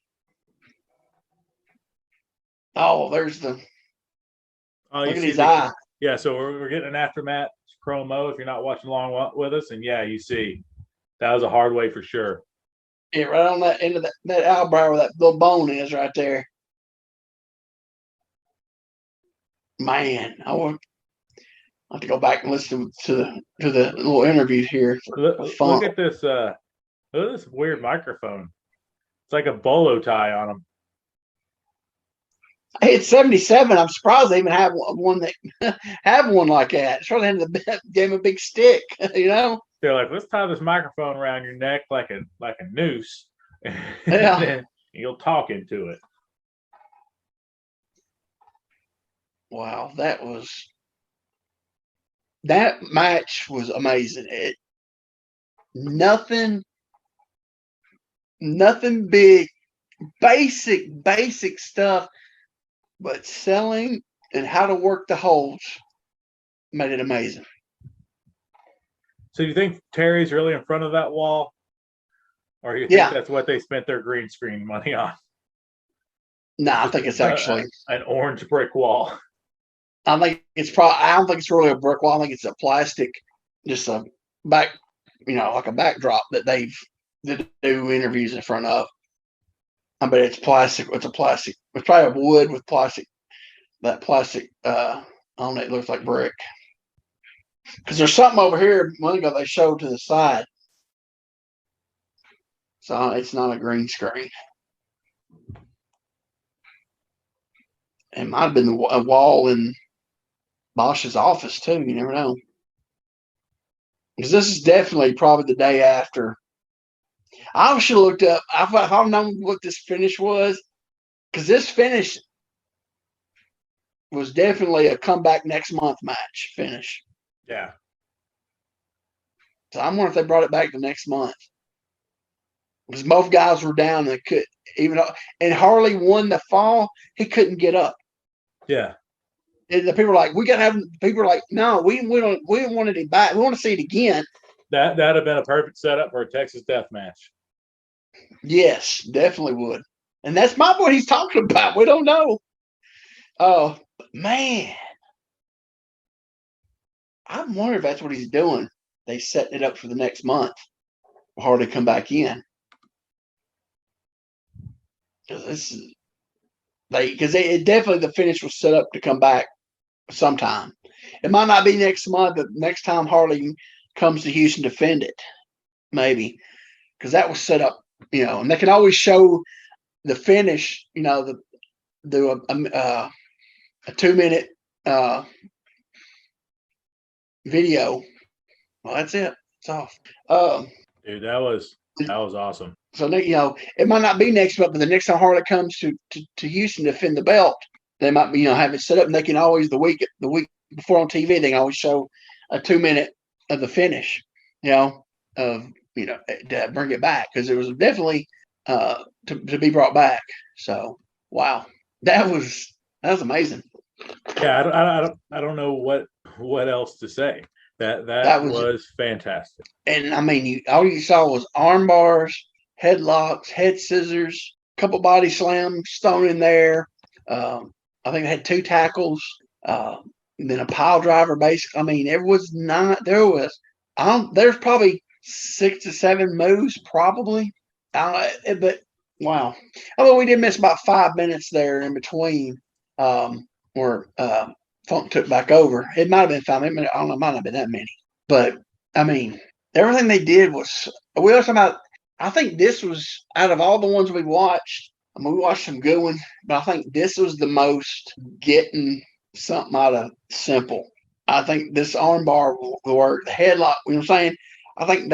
Oh, there's the. Oh, look at his eye. Yeah, so we're getting an aftermath promo if you're not watching along with us. And yeah, you see, that was a hard way for sure. Yeah, right on that end of that eyebrow where that little bone is right there. Man, I will have to go back and listen to the little interview here. Look at this. Look at this weird microphone. It's like a bolo tie on them. Hey, it's 77. I'm surprised they even have one that have one like that. It's really gave him a big stick, you know. They're like, let's tie this microphone around your neck like a noose. Yeah. And you'll talk into it. Wow, that match was amazing. Nothing big, basic stuff, but selling and how to work the holds made it amazing. So you think Terry's really in front of that wall? Or you think that's what they spent their green screen money on? No, I think it's actually an orange brick wall. I think it's probably. I don't think it's really a brick wall. I think it's a plastic, just a back, like a backdrop that they do interviews in front of. I bet it's plastic. It's a plastic. It's probably a wood with plastic. That plastic. I don't know. It looks like brick. Because there's something over here. A month ago they showed to the side. So it's not a green screen. It might have been a wall in Bosch's office too. You never know. Because this is definitely probably the day after. I should have looked up. If I've known what this finish was, because this finish was definitely a comeback next month match finish. Yeah. So I'm wondering if they brought it back the next month. Because both guys were down and they could and Harley won the fall. He couldn't get up. Yeah. And the people were like, we gotta have. People were like, no, we don't want it back. We want to see it again. That'd have been a perfect setup for a Texas death match. Yes, definitely would. And that's what he's talking about. We don't know. Oh, man. I'm wondering if that's what he's doing. They setting it up for the next month. Harley come back in. Because it definitely the finish was set up to come back sometime. It might not be next month, but next time Harley comes to Houston, defend it, maybe, because that was set up, and they can always show the finish, a 2-minute video. Well, that's it. It's off. Dude, that was awesome. So it might not be next month, but the next time Harley comes to Houston to defend the belt, they might be have it set up, and they can always the week before on TV they can always show a 2-minute of the finish. of to bring it back, because it was definitely to be brought back. So wow, that was amazing. Yeah, I don't know what else to say. That That was, was fantastic. and I mean, all you saw was arm bars, headlocks, head scissors, couple body slams thrown in there. I think they had 2 tackles, uh, and then a pile driver. Basically, I mean, there was not. There was. There's probably 6 to 7 moves, probably. But wow. Although we did miss about 5 minutes there in between, where Funk took back over. It might have been 5 minutes. I don't know. It might not have been that many. But I mean, everything they did was. We were talking about. I think this was, out of all the ones we watched. I mean, we watched some good ones, but I think this was the most getting something out of simple. I think this armbar will work. The headlock, you know what I'm saying? I think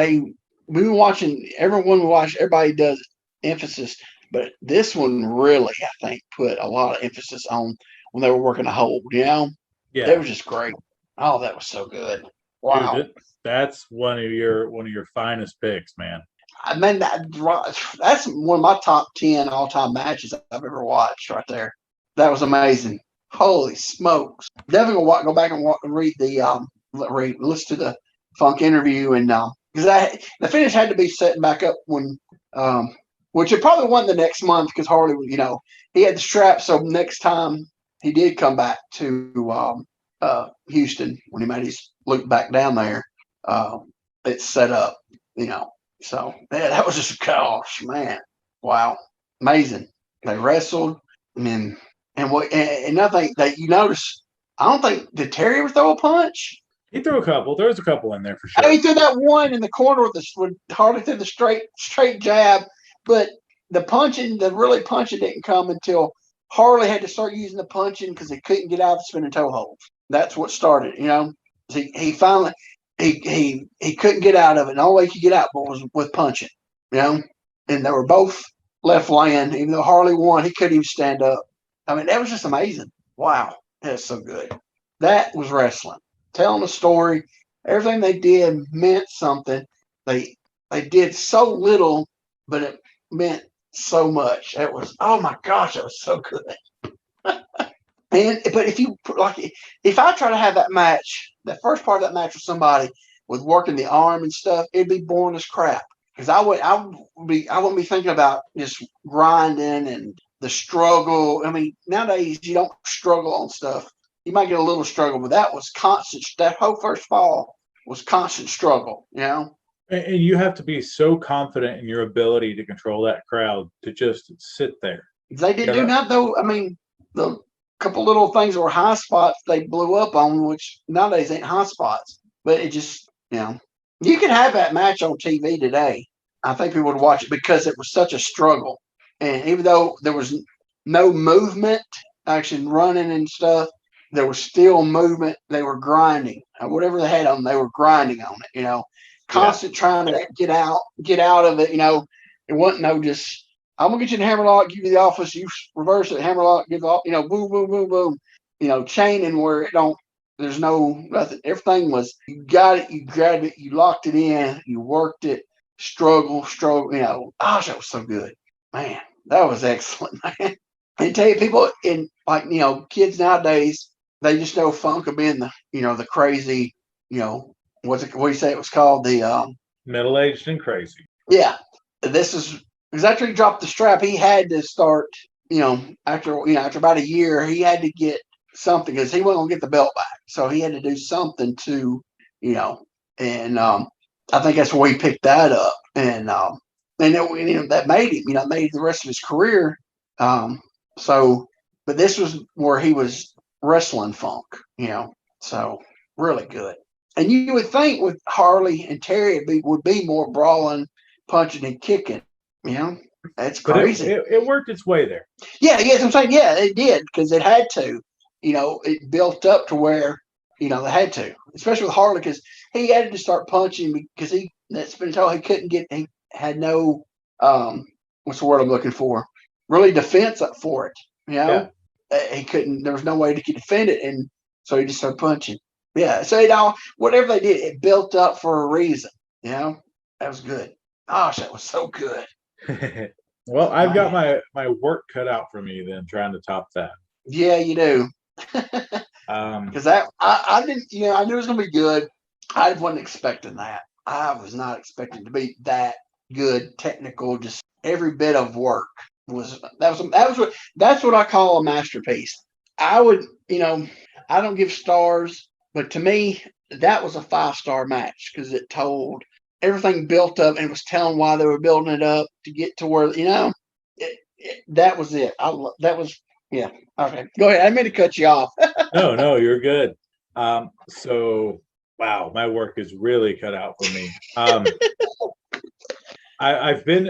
we were watching, everyone we watch, everybody does emphasis, but this one really, I think, put a lot of emphasis on when they were working a hold, Yeah, It was just great. Oh, that was so good. Wow. dude, that's one of your finest picks, man. I mean, that's one of my top 10 all time matches I've ever watched right there. That was amazing. Holy smokes. Definitely go back and read listen to the Funk interview. And because the finish had to be setting back up when, which it probably wasn't the next month, because Harley, he had the strap. So next time he did come back to Houston, when he made his loop back down there, it's set up, So yeah, that was just, gosh, man, wow, amazing. They wrestled, and another thing that you notice, I don't think, did Terry ever throw a punch? He threw a couple. There was a couple in there for I know sure. he threw that one in the corner with Harley threw the straight jab, but the really punching didn't come until Harley had to start using the punching, because he couldn't get out of the spinning toe hold. That's what started, He finally he couldn't get out of it. And the only way he could get out was with punching, And they were both left laying. Even though Harley won, he couldn't even stand up. I mean, that was just amazing. Wow, that's so good. That was wrestling, telling a story. Everything they did meant something. They did so little, but it meant so much. It was, oh my gosh, that was so good. But if I try to have that match, the first part of that match with somebody with working the arm and stuff, it'd be boring as crap. Because I wouldn't be thinking about just grinding and the struggle. I mean, nowadays you don't struggle on stuff. You might get a little struggle, but that was constant. That whole first fall was constant struggle. And you have to be so confident in your ability to control that crowd to just sit there. They didn't do nothing though. I mean, the couple little things that were high spots they blew up on, which nowadays ain't high spots. But it just, you could have that match on TV today. I think people would watch it, because it was such a struggle. And even though there was no movement, actually running and stuff, there was still movement. They were grinding. Whatever they had on, they were grinding on it, constant trying to get out of it, It wasn't no just, I'm gonna get you the hammerlock, give you the office, you reverse it, hammerlock, give the, boom, boom, boom, boom, chaining where it don't. There's no nothing. Everything was, you got it, you grabbed it, you locked it in, you worked it, struggle. Gosh, that was so good, man. That was excellent, man. And tell you, people in kids nowadays, they just know Funk of being the crazy, what do you say it was called, the Middle-aged and crazy. yeah. This is, because after he dropped the strap, he had to start, after about a year, he had to get something, because he wasn't gonna get the belt back. So he had to do something to, and I think that's where he picked that up. And that made him, made the rest of his career. But this was where he was wrestling Funk, so really good. And you would think with Harley and Terry, it would be more brawling, punching, and kicking. That's crazy. But it worked its way there. Yeah, yes, I'm saying, yeah, it did, because it had to. It built up to where, they had to, especially with Harley, because he had to start punching, because that's been told he couldn't get, he had no, what's the word I'm looking for? Really defense up for it. Yeah. He couldn't, there was no way to defend it. And so he just started punching. Yeah. So whatever they did, it built up for a reason. You know, that was good. Gosh, that was so good. Well, I've got Man. my work cut out for me then trying to top that. Yeah, you do. Um, Because I didn't, I knew it was gonna be good. I wasn't expecting that. I was not expecting to be that good, technical. Just every bit of work that's what I call a masterpiece. I would, I don't give stars, but to me, that was a 5-star match because it told everything built up and it was telling why they were building it up to get to where that was it. That was yeah. Okay, go ahead. I meant to cut you off. no, you're good. So wow, my work is really cut out for me. I've been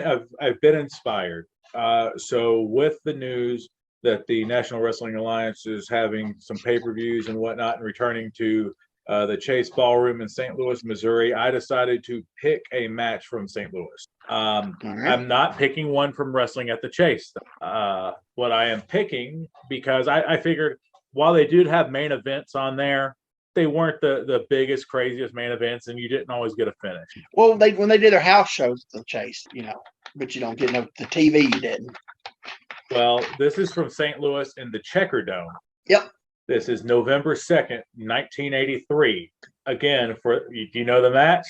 inspired. So with the news that the National Wrestling Alliance is having some pay-per-views and whatnot and returning to the Chase Ballroom in St. Louis, Missouri, I decided to pick a match from St. Louis. All right. I'm not picking one from Wrestling at the Chase. What I am picking, because I figured while they did have main events on there, they weren't the biggest, craziest main events, and you didn't always get a finish. Well, when they did their house shows, the Chase, but you don't get the TV. You didn't. Well, this is from St. Louis in the Checker Dome. Yep. This is November 2nd, 1983. Again, do you know the match?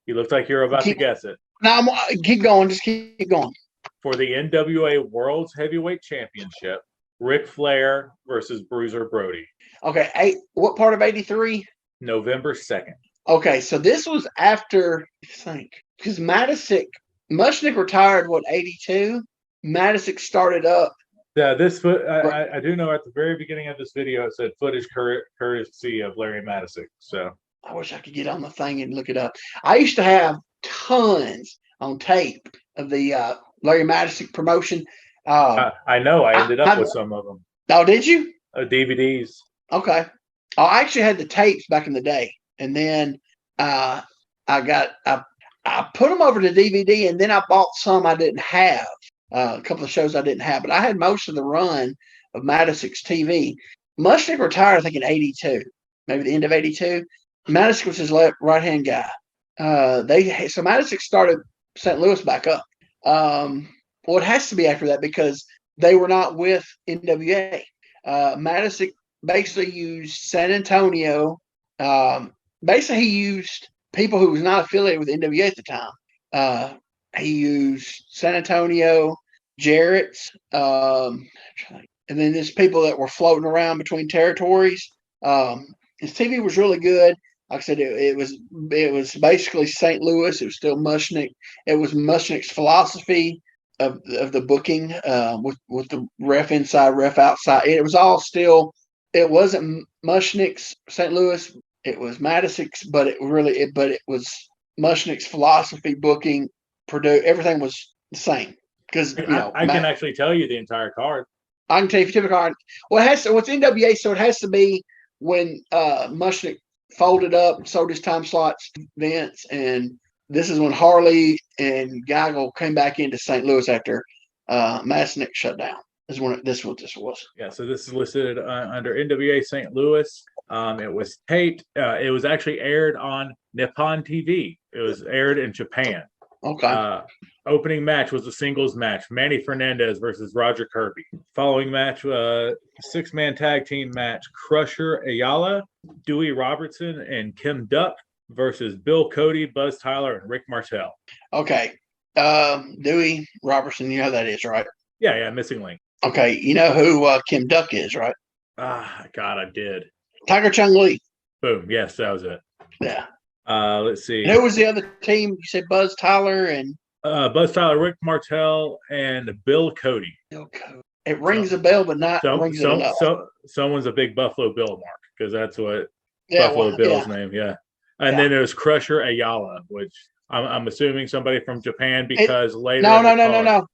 You look like you're about to guess it. No, keep going. Just keep going. For the NWA World's Heavyweight Championship, Ric Flair versus Bruiser Brody. Okay, what part of 83? November 2nd. Okay, so this was after, I think, because Mushnick retired, 82? Madison started up. Yeah, I do know at the very beginning of this video it said footage courtesy of Larry Madison. So I wish I could get on the thing and look it up. I used to have tons on tape of the Larry Madison promotion. I know I ended up with some of them. Oh, did you? DVDs. Okay. I actually had the tapes back in the day, and then I put them over to DVD, and then I bought some I didn't have. A couple of shows I didn't have, but I had most of the run of Madison's TV. Mushnick retired, I think, in 82, maybe the end of 82. Madison was his right-hand guy. So Madison started St. Louis back up. Well, it has to be after that because they were not with NWA. Madison basically used San Antonio. Basically, he used people who was not affiliated with NWA at the time. He used San Antonio, Jarrett's, and then there's people that were floating around between territories. His TV was really good. Like I said, it was basically St. Louis. It was still Mushnick. It was Mushnick's philosophy of the booking with the ref inside, ref outside. It was all still. It wasn't Mushnick's St. Louis. It was Madison's, but it was Mushnick's philosophy booking. Purdue, everything was the same because I can actually tell you the entire card. I can tell you if you tip a card. Well, it's NWA, so it has to be when Mushnick folded up, sold his time slots to Vince, and this is when Harley and Geigel came back into St. Louis after Masnick shut down. This is what this was. Yeah, so this is listed under NWA St. Louis. It was taped. It was actually aired on Nippon TV. It was aired in Japan. Okay. Opening match was a singles match. Manny Fernandez versus Roger Kirby. Following match, 6-man tag team match. Crusher Ayala, Dewey Robertson, and Kim Duck versus Bill Cody, Buzz Tyler, and Rick Martel. Okay. Dewey Robertson, you know who that is, right? Yeah, missing link. Okay. You know who Kim Duck is, right? God, I did. Tiger Chung Lee. Boom. Yes, that was it. Yeah. Let's see. And who was the other team? You said Buzz Tyler and Buzz Tyler, Rick Martel, and Bill Cody. It rings a bell, but not rings it enough. Someone's a big Buffalo Bill mark because that's what Buffalo Bill's name. Yeah, and then there's Crusher Ayala, which I'm assuming somebody from Japan because later. No.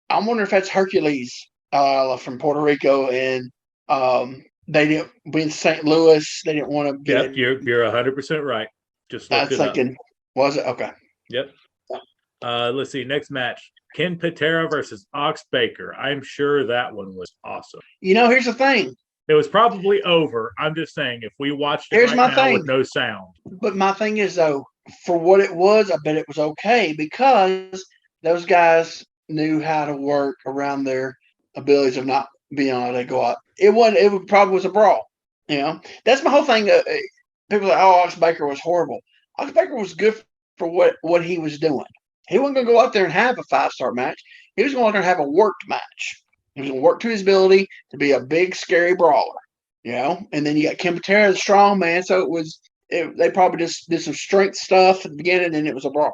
I'm wondering if that's Hercules from Puerto Rico, and they didn't win St. Louis. They didn't want to get. Yep, you're 100% right. Just looked it up. Was it okay? Yep. Let's see. Next match: Ken Patera versus Ox Baker. I'm sure that one was awesome. Here's the thing. It was probably over. I'm just saying, if we watched it with no sound. But my thing is, though, for what it was, I bet it was okay because those guys knew how to work around their abilities of not being able to go out. It probably was a brawl. That's my whole thing. People are like, oh, Ox Baker was horrible. Ox Baker was good for what he was doing. He wasn't going to go out there and have a 5-star match. He was going out there and have a worked match. He was going to work to his ability to be a big, scary brawler. And then you got Kim Patera, the strong man. So they probably just did some strength stuff at the beginning, and it was a brawl.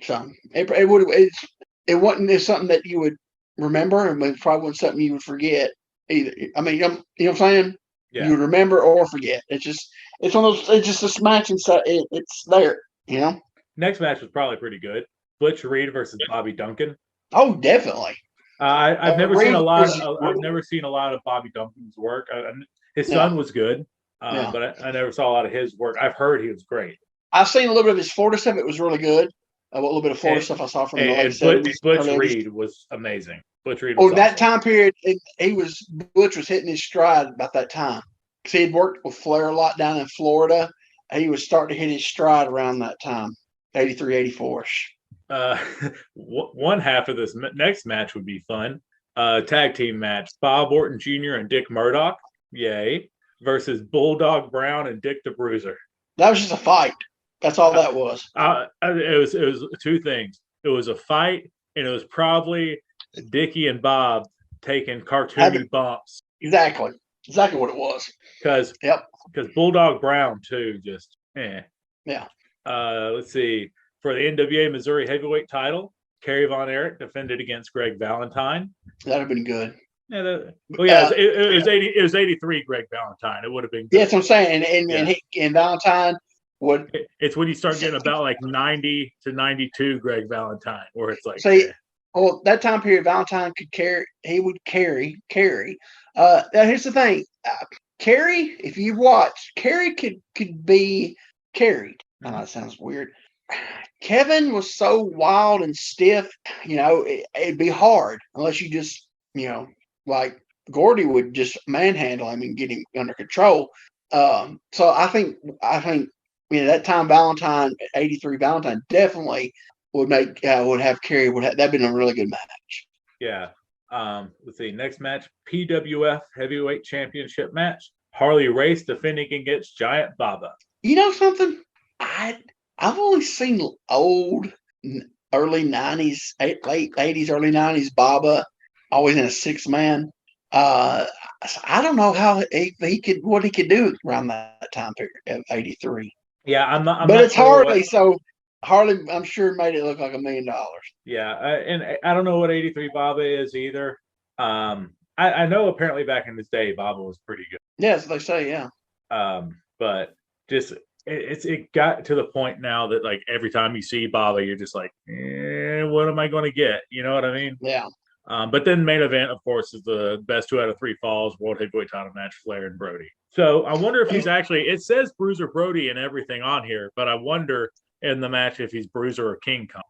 So it wasn't something that you would remember, and it probably wasn't something you would forget either. I mean, you know what I'm saying? Yeah. You would remember or forget. It's one of those. It's just a match, and so it's there. Next match was probably pretty good. Butch Reed versus Bobby Duncan. Oh, definitely. I've never seen a lot. I've never seen a lot of Bobby Duncan's work. His son was good, but I never saw a lot of his work. I've heard he was great. I've seen a little bit of his Florida stuff. It was really good. A little bit of Florida stuff I saw from the late 70s. Butch Reed was amazing. Butch Reed. That time period, Butch was hitting his stride about that time because he had worked with Flair a lot down in Florida. He was starting to hit his stride around that time, 83, 84-ish. One half of this next match would be fun. Tag team match: Bob Orton Jr. and Dick Murdoch, yay, versus Bulldog Brown and Dick the Bruiser. That was just a fight. That's all that was. It was two things. It was a fight, and it was probably Dickie and Bob taking cartoony bumps. Exactly what it was. Because Bulldog Brown too, just Yeah. Let's see. For the NWA Missouri Heavyweight title, Kerry Von Erich defended against Greg Valentine. That'd have been good. Yeah, it was 83 Greg Valentine. It would have been good. Yeah, that's what I'm saying. And Valentine would. It's when you start getting about like 90 to 92 Greg Valentine, where it's like. That time period, Valentine could carry. He would carry. Now here's the thing, Kerry. If you watch, Kerry could be carried. I know that sounds weird. Kevin was so wild and stiff, it'd be hard unless you just, like Gordy would just manhandle him and get him under control. So I think that time Valentine, 83 Valentine definitely would have Kerry that'd been a really good match. Yeah. Let's see. Next match, PWF Heavyweight Championship match. Harley Race defending against Giant Baba. You know something? I've only seen old, early 90s, late 80s, early 90s Baba, always in a 6-man. I don't know how what he could do around that time period of 83. Yeah, I'm not. But it's Harley, so Harley, I'm sure, made it look like $1 million. Yeah, and I don't know what 83 Baba is either. I know apparently back in this day, Baba was pretty good. Yes, they say, yeah. But just it got to the point now that like every time you see Baba, you're just like, what am I going to get? You know what I mean? Yeah. But then main event, of course, is the best 2 out of 3 falls World Heavyweight Title match, Flair and Brody. So I wonder if he's actually. It says Bruiser Brody and everything on here, but I wonder in the match if he's Bruiser or King Kong.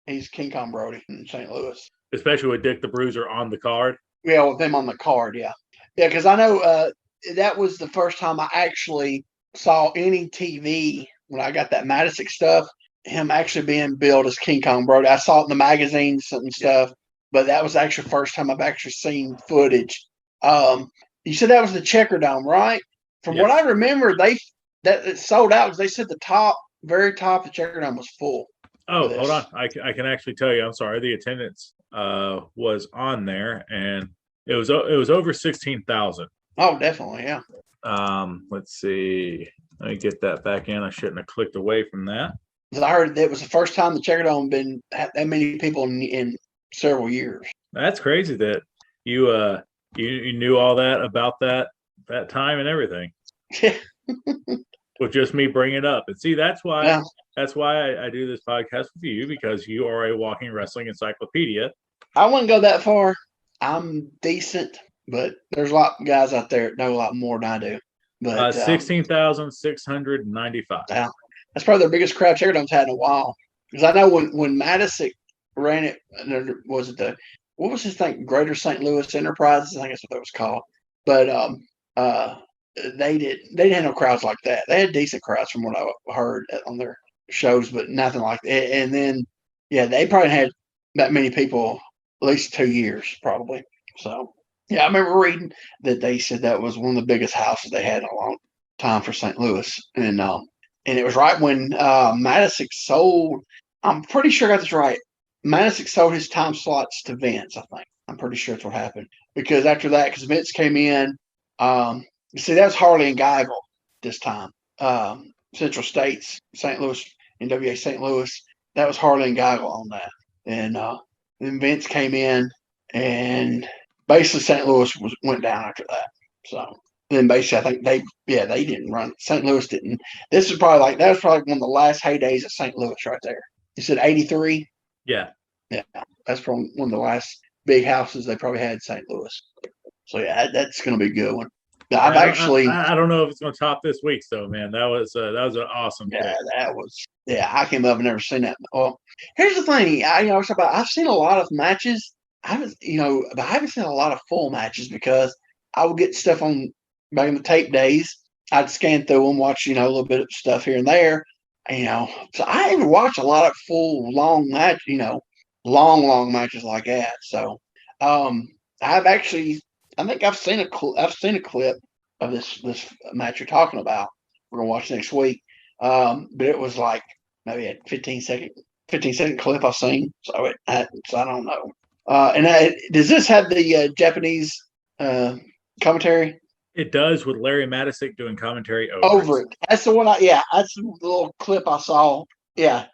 He's King Kong Brody in St. Louis, especially with Dick the Bruiser on the card. Yeah, with them on the card. Yeah, because I know that was the first time I actually saw any TV when I got that Madison stuff. Him actually being billed as King Kong Brody. I saw it in the magazines and stuff, but that was actually the first time I've actually seen footage. You said that was the Checker Dome, right? From what I remember, that it sold out because they said the very top of the Checker Dome was full. Oh, hold on. I can actually tell you. I'm sorry. The attendance was on there, and it was over 16,000. Oh, definitely, yeah. Let's see. Let me get that back in. I shouldn't have clicked away from that. I heard that was the first time the Checker Dome been that many people in several years. That's crazy that you knew all that about that time and everything. With just me bringing it up. And see, that's why I do this podcast with you, because you are a walking wrestling encyclopedia. I wouldn't go that far. I'm decent, but there's a lot of guys out there that know a lot more than I do. But 16,695. Yeah, that's probably the biggest crowd Checker Dome's had in a while. Because I know when Madison ran it, was it what was his thing? Greater St. Louis Enterprises, I think that's what that was called. But they didn't have no crowds like that. They had decent crowds from what I heard on their shows, but nothing like that. And then, yeah, they probably had that many people at least 2 years, probably. So, yeah, I remember reading that they said that was one of the biggest houses they had in a long time for St. Louis. And it was right when Madison sold. I'm pretty sure I got this right. Madison sold his time slots to Vince, I think. I'm pretty sure that's what happened. Because after that, because Vince came in, you see, that was Harley and Geigel this time. Central States, St. Louis, NWA St. Louis. That was Harley and Geigel on that. And then Vince came in, and basically St. Louis went down after that. So then basically I think they didn't run. St. Louis didn't. That was probably one of the last heydays of St. Louis right there. You said 83? Yeah. Yeah. That's probably one of the last big houses they probably had in St. Louis. So yeah, that's gonna be a good one. I don't know if it's going to top this week's though, man. That was an awesome pick. I came up and never seen that. Well, here's the thing. I've seen a lot of matches. I haven't seen a lot of full matches because I would get stuff on back in the tape days. I'd scan through them, watch a little bit of stuff here and there. So I haven't watched a lot of full long match. Long matches like that. So I think I've seen a clip of this match you're talking about. We're gonna watch next week. But it was like maybe a 15-second clip I've seen. So I don't know. Does this have the Japanese commentary? It does, with Larry Madison doing commentary over it. That's the one. That's the little clip I saw. Yeah.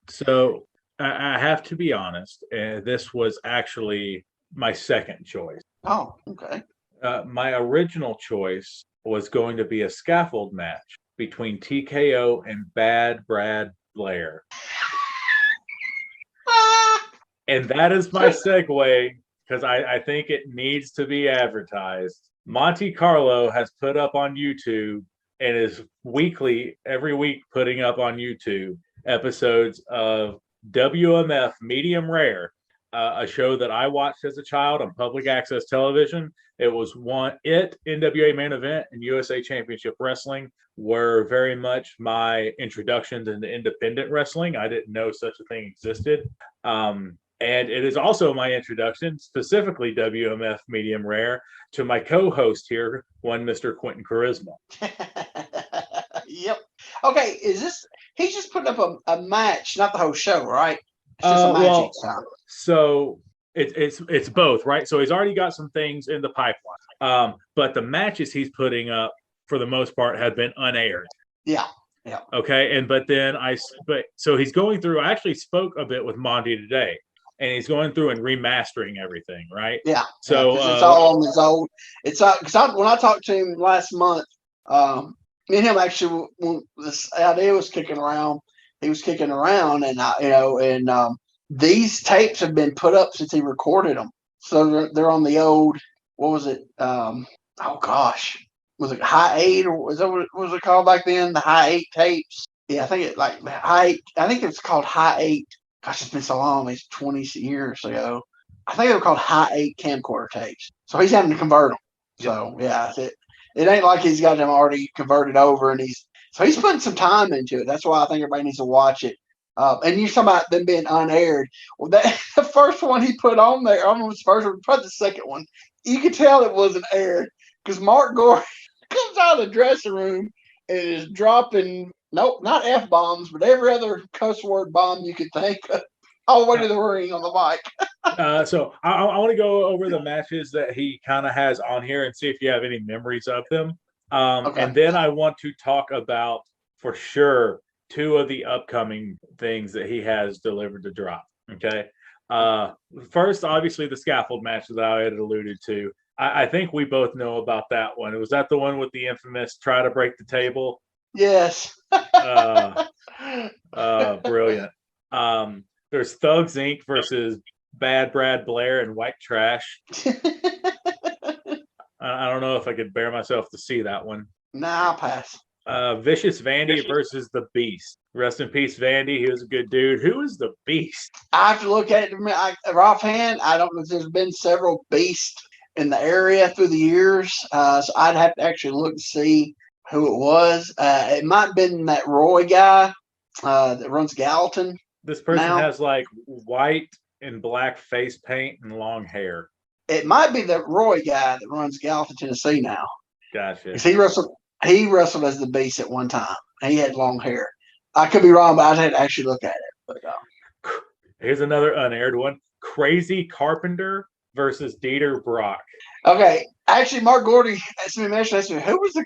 So I have to be honest. This was actually my second choice. Oh, okay. My original choice was going to be a scaffold match between TKO and Bad Brad Blair. And that is my segue, because I think it needs to be advertised. Monte Carlo has put up on YouTube and is every week putting up on YouTube episodes of WMF Medium Rare, a show that I watched as a child on public access television. It was NWA Main Event and USA Championship Wrestling were very much my introductions into independent wrestling. I didn't know such a thing existed. And it is also my introduction, specifically WMF Medium Rare, to my co-host here, one Mr. Quentin Charisma. Yep. Okay, he's just putting up a match, not the whole show, right? It's just a match each time. So it's both, right? So he's already got some things in the pipeline. But the matches he's putting up, for the most part, have been unaired. Yeah. Okay, so he's going through. I actually spoke a bit with Monty today, and he's going through and remastering everything, right? Yeah. So it's all on his old. It's because when I talked to him last month, me and him actually, when this idea was kicking around, he was kicking around, and these tapes have been put up since he recorded them. So they're on the old. What was it? Oh gosh, was it High 8 or was that what was it called back then? The High 8 tapes. Yeah, I think I think it's called High 8. Gosh, it's been so long. It's 20 years ago. I think they were called High 8 camcorder tapes. So he's having to convert them. So yeah, it ain't like he's got them already converted over, and he's putting some time into it. That's why I think everybody needs to watch it. And you're talking about them being unaired. Well, the first one he put on there, I don't know if it's the first one, probably the second one. You could tell it wasn't aired because Mark Gore comes out of the dressing room and is dropping, nope, not F-bombs, but every other cuss word bomb you could think of, all the way to the ring on the mic. So I want to go over the matches that he kind of has on here and see if you have any memories of them. Okay. And then I want to talk about, for sure, 2 of the upcoming things that he has delivered to drop. Okay. First, obviously, the scaffold match that I had alluded to. I think we both know about that one. Was that the one with the infamous try to break the table? Yes. Brilliant. There's Thugs Inc. versus Bad Brad Blair and White Trash. I don't know if I could bear myself to see that one. Nah, I'll pass. Vicious Vandy versus the Beast. Rest in peace, Vandy. He was a good dude. Who is the Beast? I have to look at it offhand. I don't know if there's been several Beasts in the area through the years. So I'd have to actually look to see who it was. It might have been that Roy guy that runs Gallatin. This person Now has like white and black face paint and long hair. it might be the Roy guy that runs Gallatin, Tennessee now. Gotcha. Because he wrestled as the Beast at one time. He had long hair. I could be wrong, but I'd have to actually look at it. But Here's another unaired one: Crazy Carpenter versus Dieter Brock. okay, actually, Mark Gordy asked me, who was the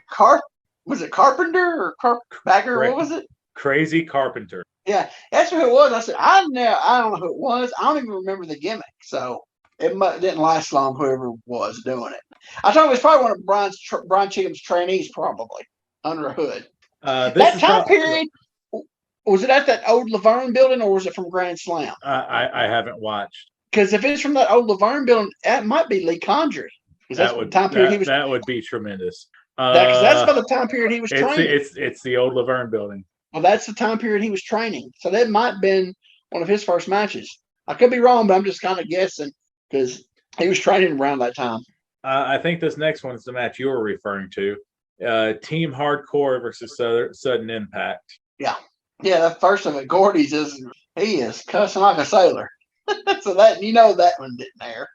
Was it Carpenter or Bagger? What was it? Crazy Carpenter. Yeah, that's who it was. I said, I don't know who it was. I don't even remember the gimmick. So it didn't last long, whoever was doing it. I thought it was probably one of Brian Cheatham's trainees, probably, under a hood. That time period, was it at that old Laverne building or was it from Grand Slam? I haven't watched. Because if it's from that old Laverne building, that might be Lee Condrey. That would be tremendous. Because that's by the time period he was training. It's the old Laverne building. Well, that's the time period he was training. So that might have been one of his first matches. I could be wrong, but I'm just kind of guessing because he was training around that time. I think this next one is the match you were referring to. Team Hardcore versus Sudden Impact. Yeah. The first of it, Gordy's he is cussing like a sailor. So that that one didn't air.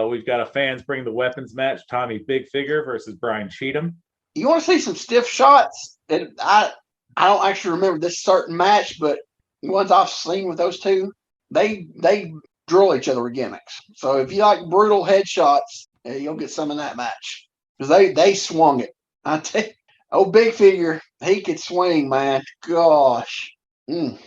We've got a fans bring the weapons match: Tommy Big Figure versus Brian Cheatham. You want to see some stiff shots? I don't actually remember this certain match, but ones I've seen with those two, they drill each other with gimmicks. So if you like brutal headshots, you'll get some in that match because they swung it. I tell you, Big Figure, he could swing, man. Gosh. And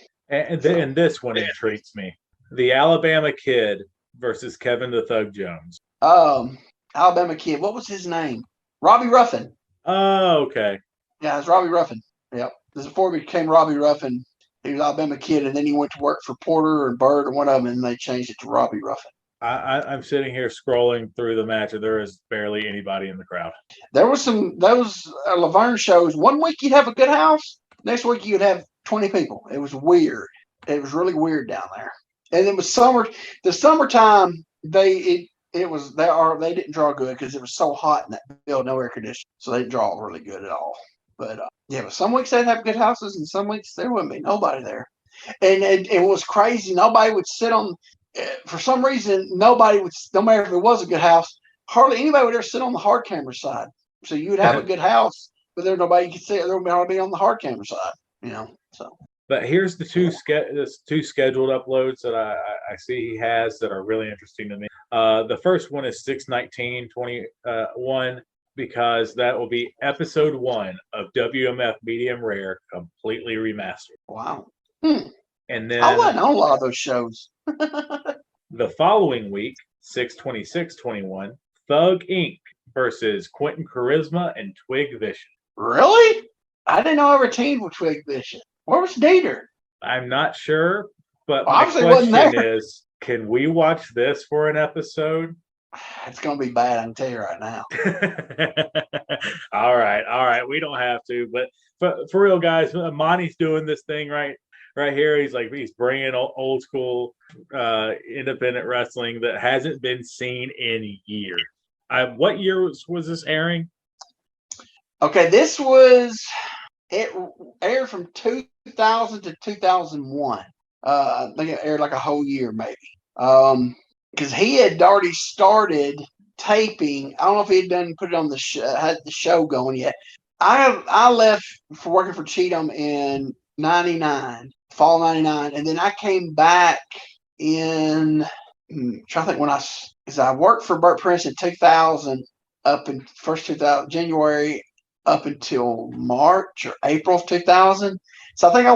this one intrigues me: the Alabama Kid versus Kevin the Thug Jones. Alabama Kid. What was his name? Robbie Ruffin. Oh, okay. Yeah, it's Robbie Ruffin. Yep. This is before he became Robbie Ruffin. He was Alabama Kid, and then he went to work for Porter or Bird or one of them, and they changed it to Robbie Ruffin. I'm sitting here scrolling through the match, and there is barely anybody in the crowd. There was those Laverne shows. One week you'd have a good house. Next week you'd have 20 people. It was weird. It was really weird down there. And it was summer. The summertime, they didn't draw good because it was so hot in that building, no air conditioning, so they didn't draw really good at all. But but some weeks they'd have good houses, and some weeks there wouldn't be nobody there. And it was crazy. Nobody would sit on. For some reason, nobody would. No matter if it was a good house, hardly anybody would ever sit on the hard camera side. So you would have a good house, but there nobody could sit. There would hardly be on the hard camera side. So. But here's the two scheduled uploads that I see he has that are really interesting to me. The first one is 6/19/21. Because that will be episode 1 of WMF Medium Rare, completely remastered. Wow. And then I wasn't on a lot of those shows. The following week, 6/26/21, Thug Inc. versus Quentin Charisma and Twig Vision. Really? I didn't know I ever teamed with Twig Vision. Where was Dieter? I'm not sure, but my question is, can we watch this for an episode? It's going to be bad, I can tell you right now. All right. We don't have to, but for real, guys, Monty's doing this thing right here. He's bringing old school independent wrestling that hasn't been seen in years. What year was this airing? Okay, it aired from 2000 to 2001. I think it aired like a whole year, maybe. Because he had already started taping. I don't know if he had put it on the show, had the show going yet. I left for working for Cheatham in '99, fall '99, and then I came back in. I'm trying to think when I worked for Burt Prince in 2000 up in first 2000 January up until March or April of 2000. So I think I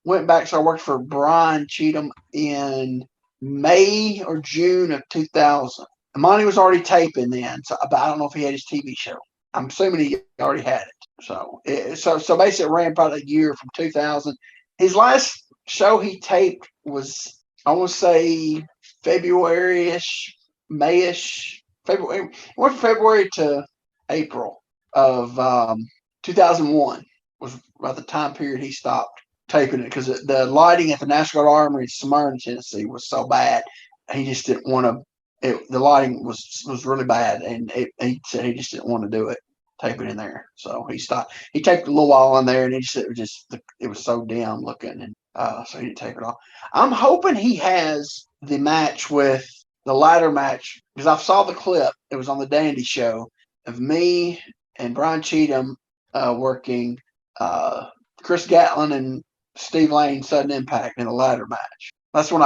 went back. So I worked for Brian Cheatham in May or June of 2000. And Monty was already taping then, but I don't know if he had his TV show. I'm assuming he already had it. So basically it ran probably a year from 2000. His last show he taped was, I want to say, February-ish, May-ish. February. It went from February to April of 2001 was about the time period he stopped taping it because the lighting at the National Guard Armory in Smyrna, Tennessee was so bad. He just didn't want to. The lighting was really bad, and he said he just didn't want to do it. tape it in there. So he stopped. He taped a little while in there, and it was so dim looking, and so he didn't tape it off. I'm hoping he has the match with the ladder match because I saw the clip. It was on the Dandy Show of me and Brian Cheatham working Chris Gatlin and Steve Lane sudden impact in a ladder match. That's when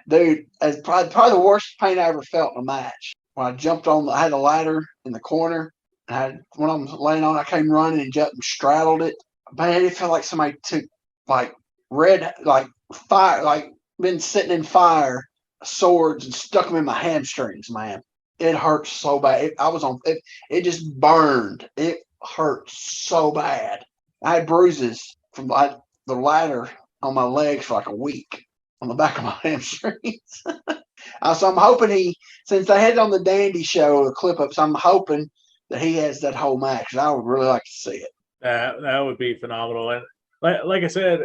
dude, it's probably the worst pain I ever felt in a match. When I jumped I had a ladder in the corner, and when I was laying on, I came running and jumped and straddled it. Man, it felt like somebody took like fire, like been sitting in fire, swords and stuck them in my hamstrings, man. It hurt so bad. It just burned. It hurt so bad. I had bruises from the ladder on my legs for like a week on the back of my hamstrings. So I'm hoping since they had it on the Dandy Show, the clip ups, I'm hoping that he has that whole match. I would really like to see it. That would be phenomenal. And like I said,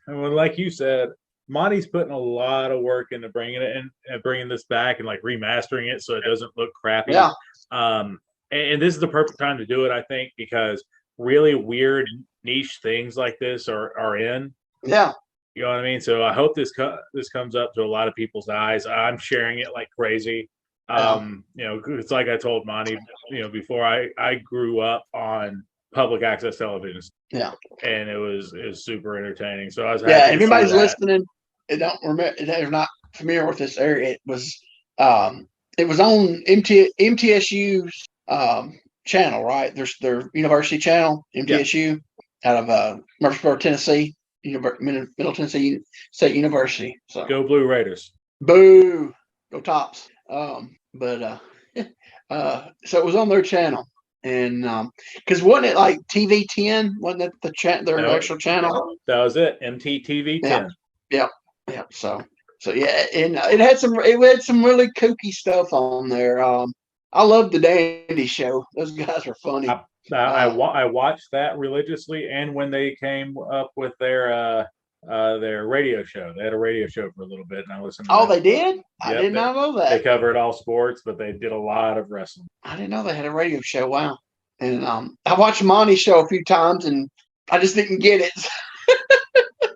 like you said, Monty's putting a lot of work into bringing it and bringing this back and like remastering it so it doesn't look crappy. Yeah. And this is the perfect time to do it, I think, because really weird niche things like this are in. Yeah. You know what I mean? So I hope this comes up to a lot of people's eyes. I'm sharing it like crazy. It's like I told Monty, before I grew up on public access television. Yeah. And it was super entertaining. So I was happy. Yeah, if anybody's listening, they're not familiar with this area. It was on MTSU's channel, right? There's their university channel, MTSU, out of Murfreesboro, Tennessee, Middle Tennessee State University. So go Blue Raiders. Boo. Go Tops. So it was on their channel. And because wasn't it like TV 10? Wasn't it their actual channel? That was it. MTTV 10. Yeah. So yeah, and it had some really kooky stuff on there. I love the Dandy Show. Those guys are funny. I watched that religiously, and when they came up with their radio show, they had a radio show for a little bit, and I listened to they did? Yep, I did not know that. They covered all sports, but they did a lot of wrestling. I didn't know they had a radio show. Wow. And I watched Monty's show a few times, and I just didn't get it.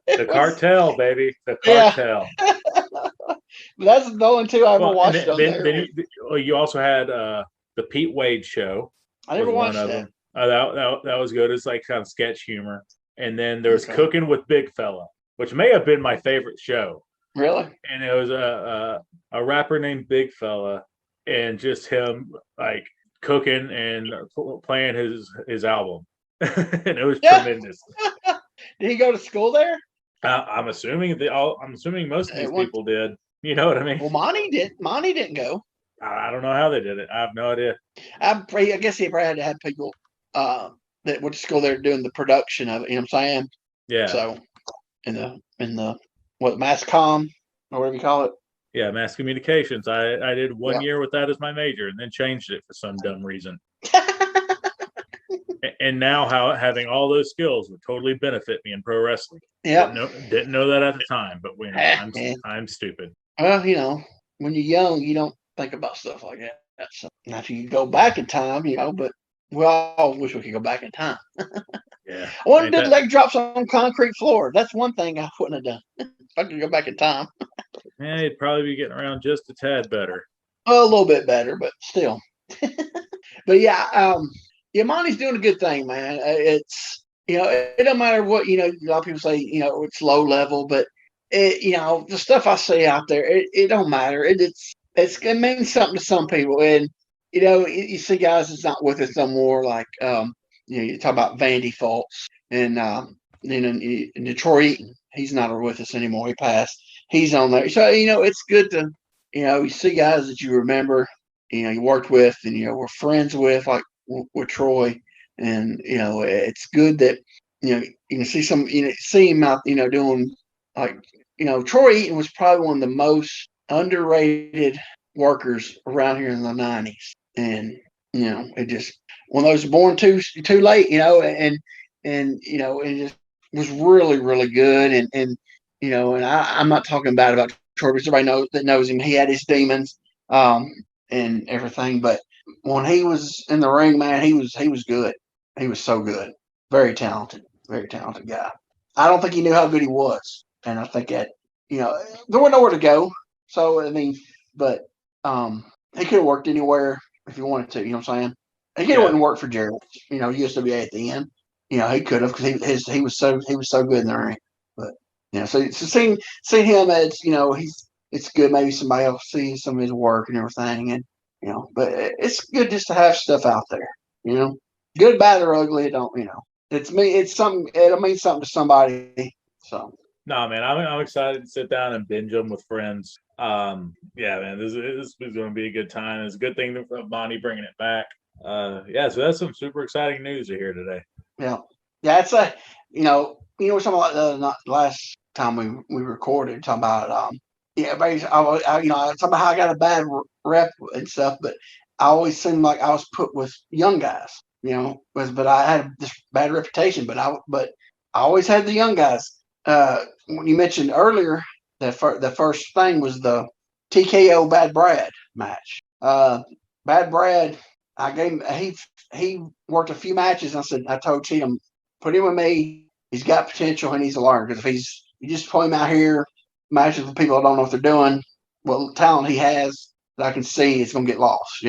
The cartel, baby. The cartel. Yeah. That's the only two I ever watched. Then you also had the Pete Wade show. I never watched that. That was good. It's like kind of sketch humor. And then there was Cooking with Big Fella, which may have been my favorite show. Really? And it was a rapper named Big Fella, and just him like cooking and playing his album. And it was tremendous. Did he go to school there? I'm assuming most of these people did. You know what I mean? Well, Monty didn't go. I don't know how they did it. I have no idea. I guess he probably had to have people that went to school there doing the production of it. You know what I'm saying? Yeah. So in the mass comm or whatever you call it. Yeah, mass communications. I did one year with that as my major, and then changed it for some dumb reason. And now having all those skills would totally benefit me in pro wrestling. Yeah. Didn't know that at the time, but I'm stupid. Well, when you're young, you don't think about stuff like that. So now if you can go back in time, but we all wish we could go back in time. Yeah. I want to do leg drops on concrete floor. That's one thing I wouldn't have done if I could go back in time. Yeah, you'd probably be getting around just a tad better. Well, a little bit better, but still. But yeah, Monty's doing a good thing, man. It's it don't matter what a lot of people say it's low level, but it the stuff I see out there, it don't matter. It means something to some people, and you see guys that's not with us no more, like you talk about Vandy Fultz and in Detroit, he's not with us anymore. He passed. He's on there, so it's good to you see guys that you remember, you worked with and were friends with, like with Troy, and it's good that you can see see him out doing like Troy Eaton was probably one of the most underrated workers around here in the 90s, and it just one of those born too late, and it just was really, really good, and I'm not talking bad about Troy because everybody knows him. He had his demons and everything, but when he was in the ring, man, he was good. He was so good. Very talented guy. I don't think he knew how good he was, and I think that there was nowhere to go. So I mean, but he could have worked anywhere if he wanted to. You know what I'm saying? He could have went Yeah. and worked for Gerald. USWA at the end. He could have because he was so good in the ring. But so seeing him as it's good. Maybe somebody else sees some of his work and everything, and but it's good just to have stuff out there. Good, bad, or ugly. It don't. It's me. It's something. It'll mean something to somebody. So. No, man, I'm excited to sit down and binge them with friends. Yeah, man, this is going to be a good time. It's a good thing for Bonnie bringing it back. Yeah, so that's some super exciting news to hear today. Yeah, it's we're talking about the last time we recorded, talking about basically, talking about how I got a bad rep and stuff, but I always seemed like I was put with young guys, but I had this bad reputation, but I always had the young guys. When you mentioned earlier, the first thing was the TKO Bad Brad match. Bad Brad, I gave he worked a few matches. And I told Cheatham, put him with me. He's got potential and he's a learner. Because if you just put him out here matches with people that don't know what they're doing, well, the talent he has that I can see is going to get lost.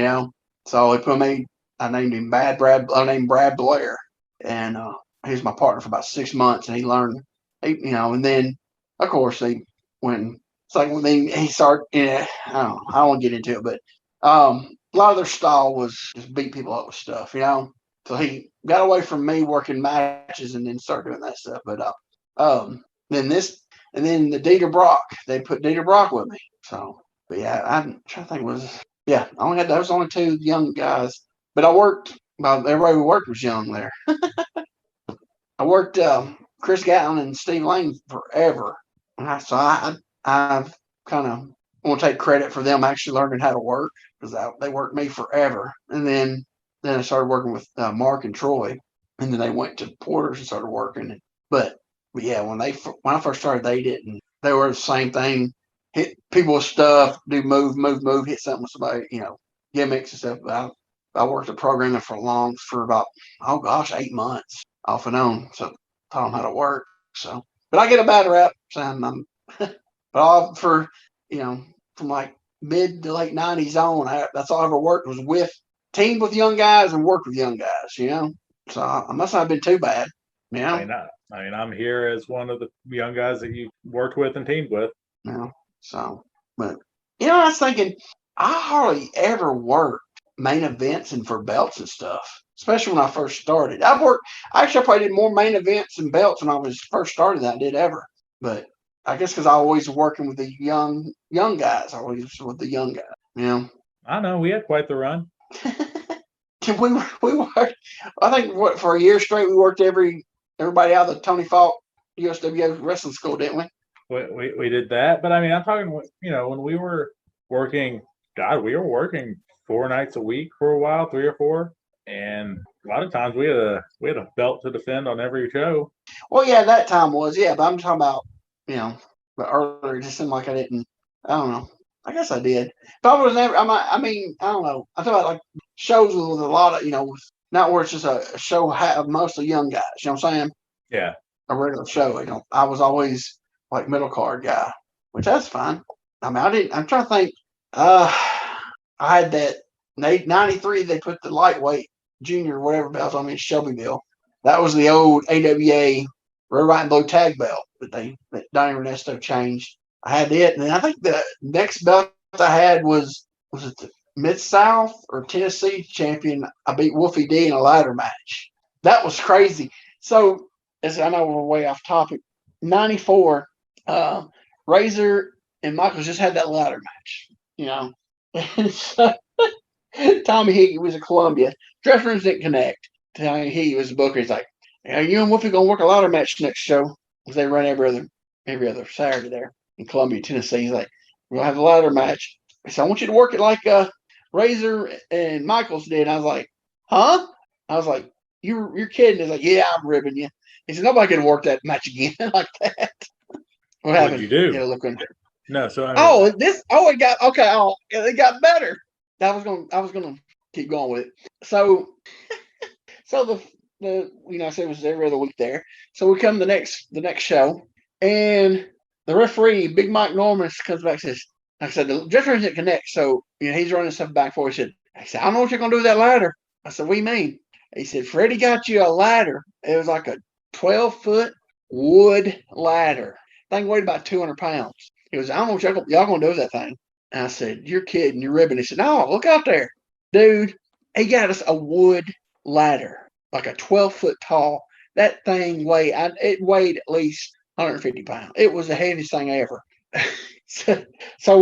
So he put me. I named him Bad Brad. I named Brad Blair, and he was my partner for about 6 months, and he learned. And then of course when he started. I don't want to get into it, but a lot of their style was just beat people up with stuff, So he got away from me working matches and then started doing that stuff. But then the Dieter Brock, they put Dieter Brock with me. So, but yeah, I'm trying to think. I only had those only two young guys, but I worked. Well, everybody we worked was young there. I worked Chris Gatlin and Steve Lane forever. So I've kind of want to take credit for them actually learning how to work because they worked me forever. And then I started working with Mark and Troy, and then they went to Porter's and started working. But yeah, when I first started, they didn't. They were the same thing. Hit people with stuff, do move, hit something with somebody, gimmicks and stuff. But I worked at programming for about 8 months off and on. So taught them how to work. So, but I get a bad rap, saying but from like mid to late '90s on, that's all I ever worked was teamed with young guys and worked with young guys. So I must not have been too bad. I mean, I'm here as one of the young guys that you worked with and teamed with. So, but I was thinking, I hardly ever worked main events and for belts and stuff, especially when I first started. I probably did more main events and belts when I was first started than I did ever. But I guess because I always working with the young guys. I always with the young guys. I know we had quite the run. we worked. I think for a year straight we worked everybody out of the Tony Falk USWA wrestling school, didn't we? We did that, but I mean, I'm talking. When we were working, God, we were working 4 nights a week for a while, 3 or 4, and a lot of times we had a belt to defend on every show. Well, yeah, that time was but I'm talking about but earlier it just seemed like I didn't. I don't know. I guess I did, but I was never. I mean, I don't know. I thought about like shows with a lot of not where it's just a show of mostly young guys. You know what I'm saying? Yeah. A regular show. I was always like middle card guy, which that's fine. I mean, I didn't. I'm trying to think. I had that 93. They put the lightweight junior whatever belt on me in Shelbyville. That was the old AWA red, white, and blue tag belt that Donnie Ernesto changed. I had it, and then I think the next belt I had was it the Mid-South or Tennessee champion. I beat Wolfie D in a ladder match. That was crazy. So, as I know we're way off topic, 94, Razor and Michaels just had that ladder match, And so, Tommy Hickey was in Columbia. Dress rooms didn't connect. Tommy Hickey was a booker. He's like, you and Wolfie gonna work a ladder match next show because they run every other Saturday there in Columbia, Tennessee. He's like, we're gonna have a ladder match. So I want you to work it like Razor and Michaels did. And I was like, huh? I was like, you're kidding. He's like, yeah, I'm ribbing you. He said, nobody can work that match again like that. What did you do? Looking. No, so it got okay. Oh, it got better. I was gonna keep going with it. So the I said it was every other week there. So we come the next show, and the referee, Big Mike Norman, comes back and says, like I said, the judge didn't connect. So he's running stuff back for. He said, I don't know what you're gonna do with that ladder. I said, what do you mean? He said, Freddie got you a ladder. It was like a 12-foot wood ladder. Thing weighed about 200 pounds. He goes, I don't know what y'all gonna do with that thing. And I said, you're kidding, you're ribbing. He said, no, look out there, dude. He got us a wood ladder, like a 12-foot tall. That thing weighed at least 150 pounds. It was the heaviest thing ever. so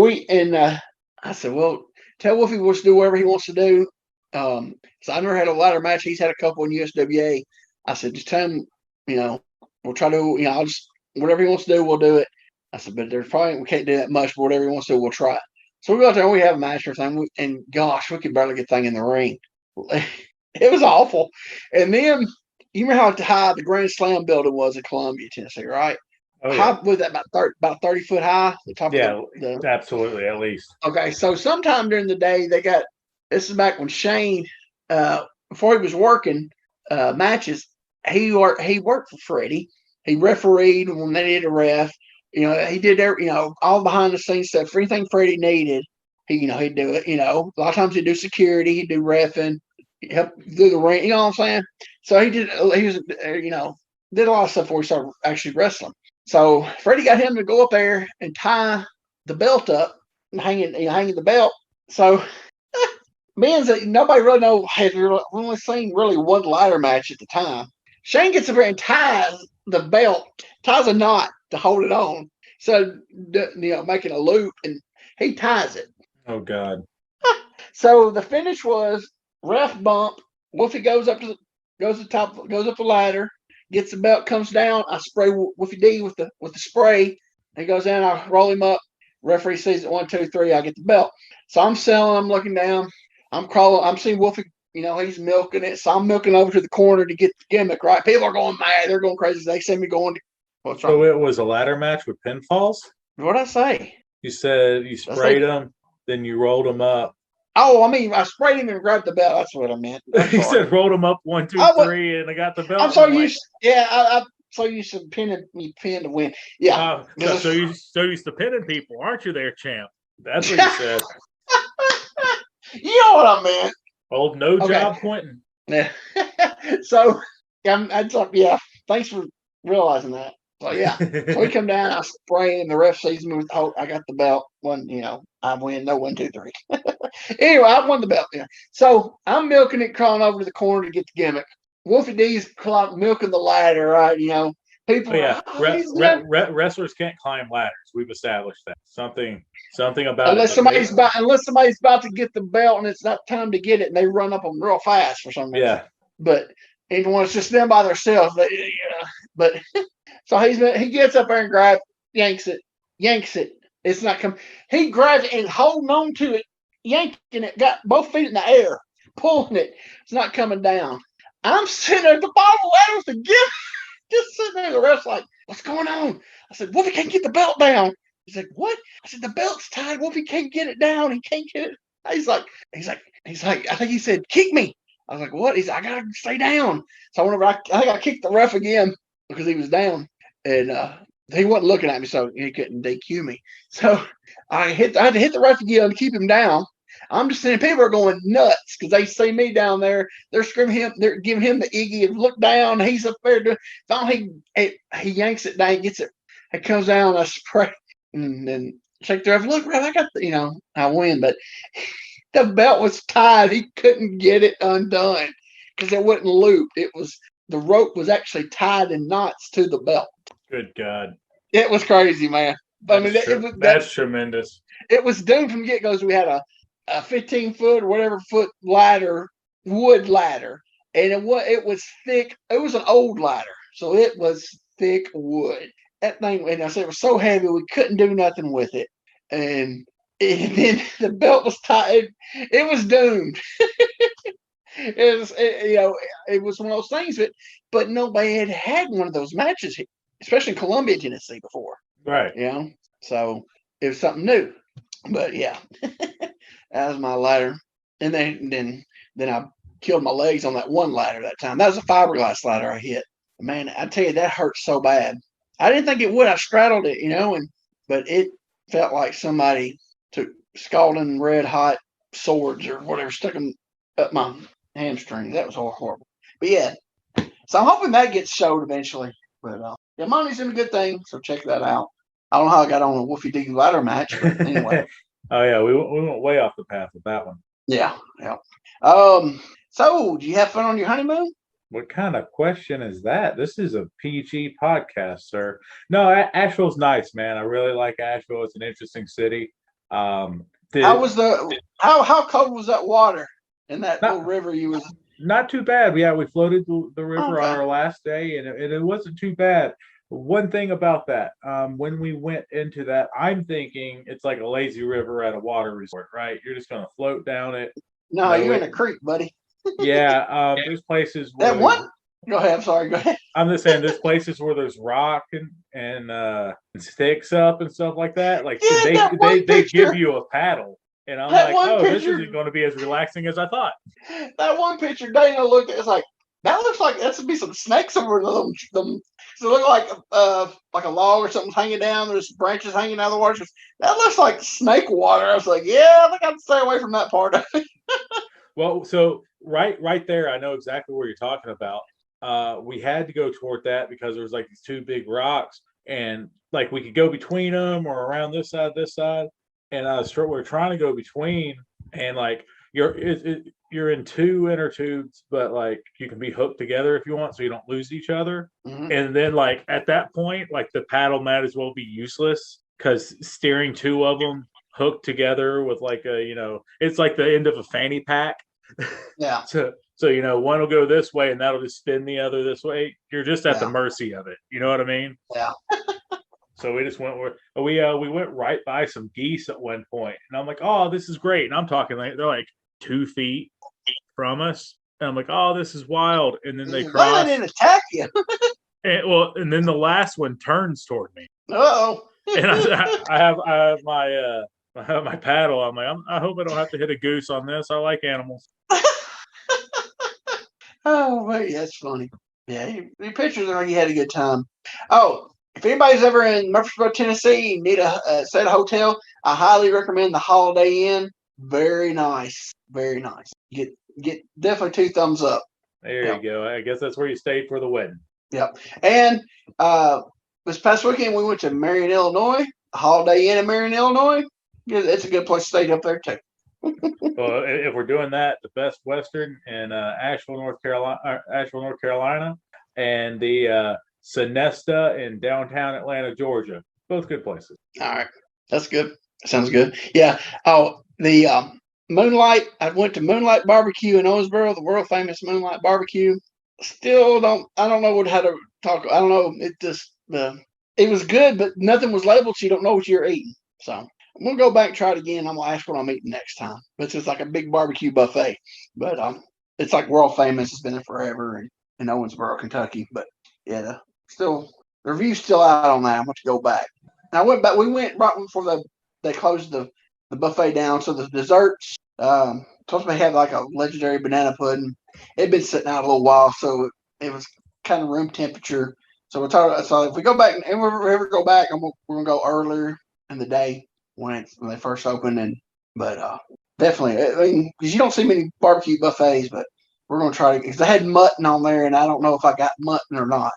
I said, well, tell Wolfie wants to do whatever he wants to do. So I never had a ladder match. He's had a couple in USWA. I said, just tell him, we'll try to, I'll just, whatever he wants to do, we'll do it. I said, but there's probably, we can't do that much, but whatever he wants to do, we'll try it. So we go out there and we have a match or something. And gosh, we could barely get the thing in the ring. It was awful. And then, you remember how high the Grand Slam building was in Columbia, Tennessee, right? Oh, yeah. How was that, about 30 foot high? The top of absolutely, at least. Okay, so sometime during the day, this is back when Shane, before he was working matches, he worked for Freddie. He refereed when they needed a ref. He did all behind the scenes stuff. For anything Freddie needed, he'd do it. A lot of times he'd do security, he'd do reffing, help do the ring. You know what I'm saying? So he did a lot of stuff before he started actually wrestling. So Freddie got him to go up there and tie the belt up, hanging the belt. So nobody really knows. Had only seen really one ladder match at the time. Shane gets up there and ties the belt, ties a knot to hold it on. So making a loop, and he ties it. Oh God! So the finish was ref bump. Wolfie goes up the ladder, gets the belt, comes down. I spray Wolfie D with the spray. He goes down. I roll him up. Referee sees it 1, 2, 3. I get the belt. So I'm selling. I'm looking down. I'm crawling. I'm seeing Wolfie. He's milking it. So I'm milking over to the corner to get the gimmick. Right? People are going mad. They're going crazy. They see me going. What's wrong? So it was a ladder match with pinfalls? What'd I say? You said you sprayed them, then you rolled them up. Oh, I mean, I sprayed him and grabbed the belt. That's what I meant. He said rolled them up 1, 2, 3, and I got the belt. I'm so used. Yeah, I'm so used to pinning to win. Yeah. So you so used to pinning people, aren't you, there, champ? That's what you said. You know what I meant. Old job Quentin. Yeah. So yeah. Thanks for realizing that. So yeah. So we come down, I spray, and the ref sees me with I got the belt. I win. No 1, 2, 3. Anyway, I won the belt. Yeah. So I'm milking it, crawling over to the corner to get the gimmick. Wolfie D's milking the ladder, right? People. Wrestlers can't climb ladders. We've established that. Something about unless somebody's about to get the belt and it's not time to get it, and they run up them real fast for some reason. Yeah. But even when it's just them by themselves, but so he gets up there and yanks it. It's not coming. He grabs it and holding on to it, yanking it, got both feet in the air, pulling it. It's not coming down. I'm sitting there at the bottom of the ladder with the gift, just sitting there. The ref's like, "What's going on?" I said, "Wolfie can't get the belt down." He's like, "What?" I said, "The belt's tied. Wolfie can't get it down. He can't get it." He's like, I think he said, "Kick me." I was like, "What?" He's like, "I gotta stay down." So I went over. I think I kicked the ref again because he was down, and he wasn't looking at me, so he couldn't DQ me. So I had to hit the ref again to keep him down. I'm just saying, people are going nuts because they see me down there. They're screaming they're giving him the Iggy and look down. He's up there. Finally, he yanks it down, gets it. It comes down. I spray and then shake the ref. Look, ref, I got I win, but the belt was tied. He couldn't get it undone because it wouldn't loop. The rope was actually tied in knots to the belt. Good God. It was crazy, man. That's tremendous. It was doomed from get-go. So we had a 15-foot or whatever foot ladder, wood ladder. And it was thick. It was an old ladder. So it was thick wood. That thing, and I said it was so heavy we couldn't do nothing with it. And then the belt was tied. It was doomed. It was one of those things, but nobody had one of those matches, especially in Columbia, Tennessee, before. Right. So it was something new. But yeah, that was my ladder. And then then I killed my legs on that one ladder that time. That was a fiberglass ladder I hit. Man, I tell you, that hurt so bad. I didn't think it would. I straddled it, but it felt like somebody took scalding red hot swords or whatever, stuck them up my hamstring. That was horrible. But yeah, so I'm hoping that gets showed eventually. But yeah, money's in a good thing, so check that out. I don't know how I got on a Wolfie D ladder match, but anyway. Oh yeah, we went way off the path with that one. Yeah. So, do you have fun on your honeymoon? What kind of question is that? This is a PG podcast, sir. No, Asheville's nice, man. I really like Asheville. It's an interesting city. How was how cold was that water in that little river you was? Not too bad. Yeah, we floated the river Okay. on our last day, and it wasn't too bad. One thing about that, when we went into that, I'm thinking it's like a lazy river at a water resort, right? You're just gonna float down it. No, you're in a creek, buddy. Yeah, there's places where That one. Go ahead. I'm sorry. Go ahead. I'm just saying there's places where there's rock and sticks up and stuff like that. Like Yeah, they give you a paddle. And I'm That like, one oh, this picture- isn't going to be as relaxing as I thought. That one picture Dana looked at, it's like, that looks like that should be some snakes over them. So it look like a log or something hanging down. There's branches hanging out of the water. That looks like snake water. I was like, yeah, I think I'd stay away from that part of it. Well, so right there, I know exactly what you're talking about. We had to go toward that because there was like these two big rocks, and like we could go between them or around this side, and we're trying to go between, and like you're in two inner tubes, but like you can be hooked together if you want, so you don't lose each other. Mhm. And then like at that point, like the paddle might as well be useless because steering two of them hooked together with like it's like the end of a fanny pack. Yeah. So one will go this way and that'll just spin the other this way. You're just at the mercy of it. You know what I mean? Yeah. So we just went we went right by some geese at one point, and I'm like, oh, this is great. And I'm talking like they're like 2 feet from us, and I'm like, oh, this is wild. And then they cross. They didn't attack you. and then the last one turns toward me. Oh. And I have my paddle. I'm like, I hope I don't have to hit a goose on this. I like animals. Oh, wait, that's funny. Yeah, the pictures are like you had a good time. Oh, if anybody's ever in Murfreesboro, Tennessee, need stay at a hotel, I highly recommend the Holiday Inn. Very nice, very nice. Get definitely 2 thumbs up. There you go. I guess that's where you stayed for the wedding. Yep. And this past weekend we went to Marion, Illinois. Holiday Inn in Marion, Illinois. Yeah, it's a good place to stay up there too. Well, if we're doing that, the Best Western in Asheville, North Carolina, and the Sonesta in downtown Atlanta, Georgia. Both good places. All right. That's good. Sounds good. Yeah. Oh, the Moonlight. I went to Moonlight Barbecue in Owensboro, the world famous Moonlight Barbecue. Still I don't know how to talk. I don't know. It was good, but nothing was labeled, so you don't know what you're eating. So I'm gonna go back and try it again. I'm gonna ask what I'm eating next time. But it's like a big barbecue buffet. But it's like world famous. It's been there forever in Owensboro, Kentucky. But yeah, the review's still out on that. I'm going to go back. And I went back. We went right before they closed the buffet down. So the desserts, supposed to have like a legendary banana pudding. It'd been sitting out a little while, so it was kind of room temperature. So so if we go back and we ever go back, we're gonna go earlier in the day when they first open. But definitely, I mean, because you don't see many barbecue buffets, but we're gonna try to. Because they had mutton on there, and I don't know if I got mutton or not.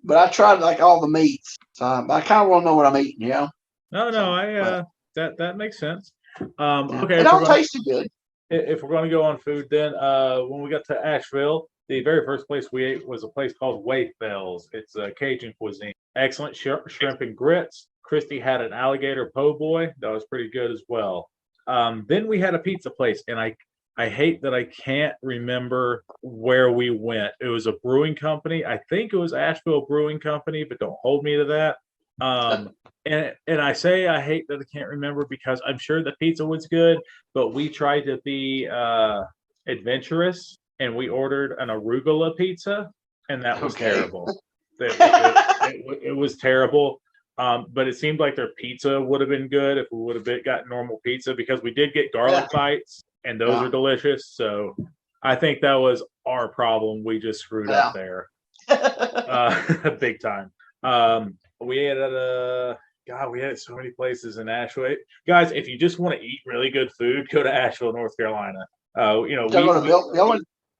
But I tried like all the meats, so I kind of want to know what I'm eating. You know? No, that makes sense. Okay, it all tasted good. If we're going to go on food, then when we got to Asheville, the very first place we ate was a place called Wayfells. It's a Cajun cuisine. Excellent shrimp and grits. Christy had an alligator po' boy. That was pretty good as well. Then we had a pizza place, and I hate that I can't remember where we went. It was a brewing company. I think it was Asheville Brewing Company, but don't hold me to that. And I say I hate that I can't remember because I'm sure the pizza was good, but we tried to be adventurous and we ordered an arugula pizza, and that was terrible. It was terrible. But it seemed like their pizza would have been good if we would have gotten normal pizza because we did get garlic bites. and those are delicious. So I think that was our problem. We just screwed up there, big time. We ate at God, we had so many places in Asheville. Guys, if you just want to eat really good food, go to Asheville, North Carolina. You know,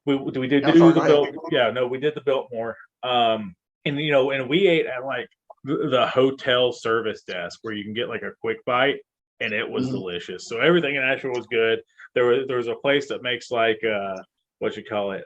we did do the Bilt. Yeah, no, we did the Biltmore. And you know, and we ate at like the hotel service desk where you can get like a quick bite, and it was delicious. So everything in Asheville was good. There was a place that makes like what you call it,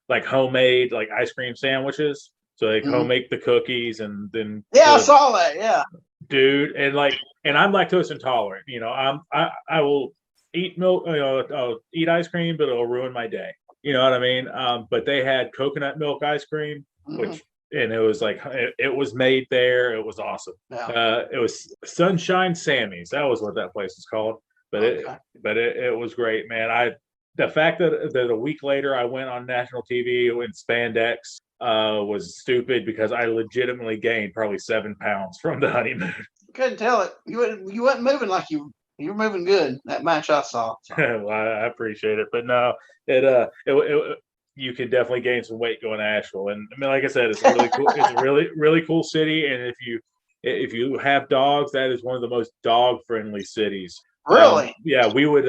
like homemade like ice cream sandwiches. So they make the cookies and then I saw that. Yeah, dude, and I'm lactose intolerant. You know, I will eat milk. You know, I'll eat ice cream, but it'll ruin my day. You know what I mean? But they had coconut milk ice cream, and it was like it was made there. It was awesome. Yeah. It was Sunshine Sammy's. That was what that place is called. But it was great, man. The fact that a week later I went on national TV in spandex was stupid because I legitimately gained probably 7 pounds from the honeymoon. Couldn't tell it. You wasn't moving like you were moving good that match I saw. So. Well, I appreciate it, but no, you can definitely gain some weight going to Asheville. And I mean, like I said, it's really cool. It's a really cool city, and if you have dogs, that is one of the most dog friendly cities. Really? Yeah, we would.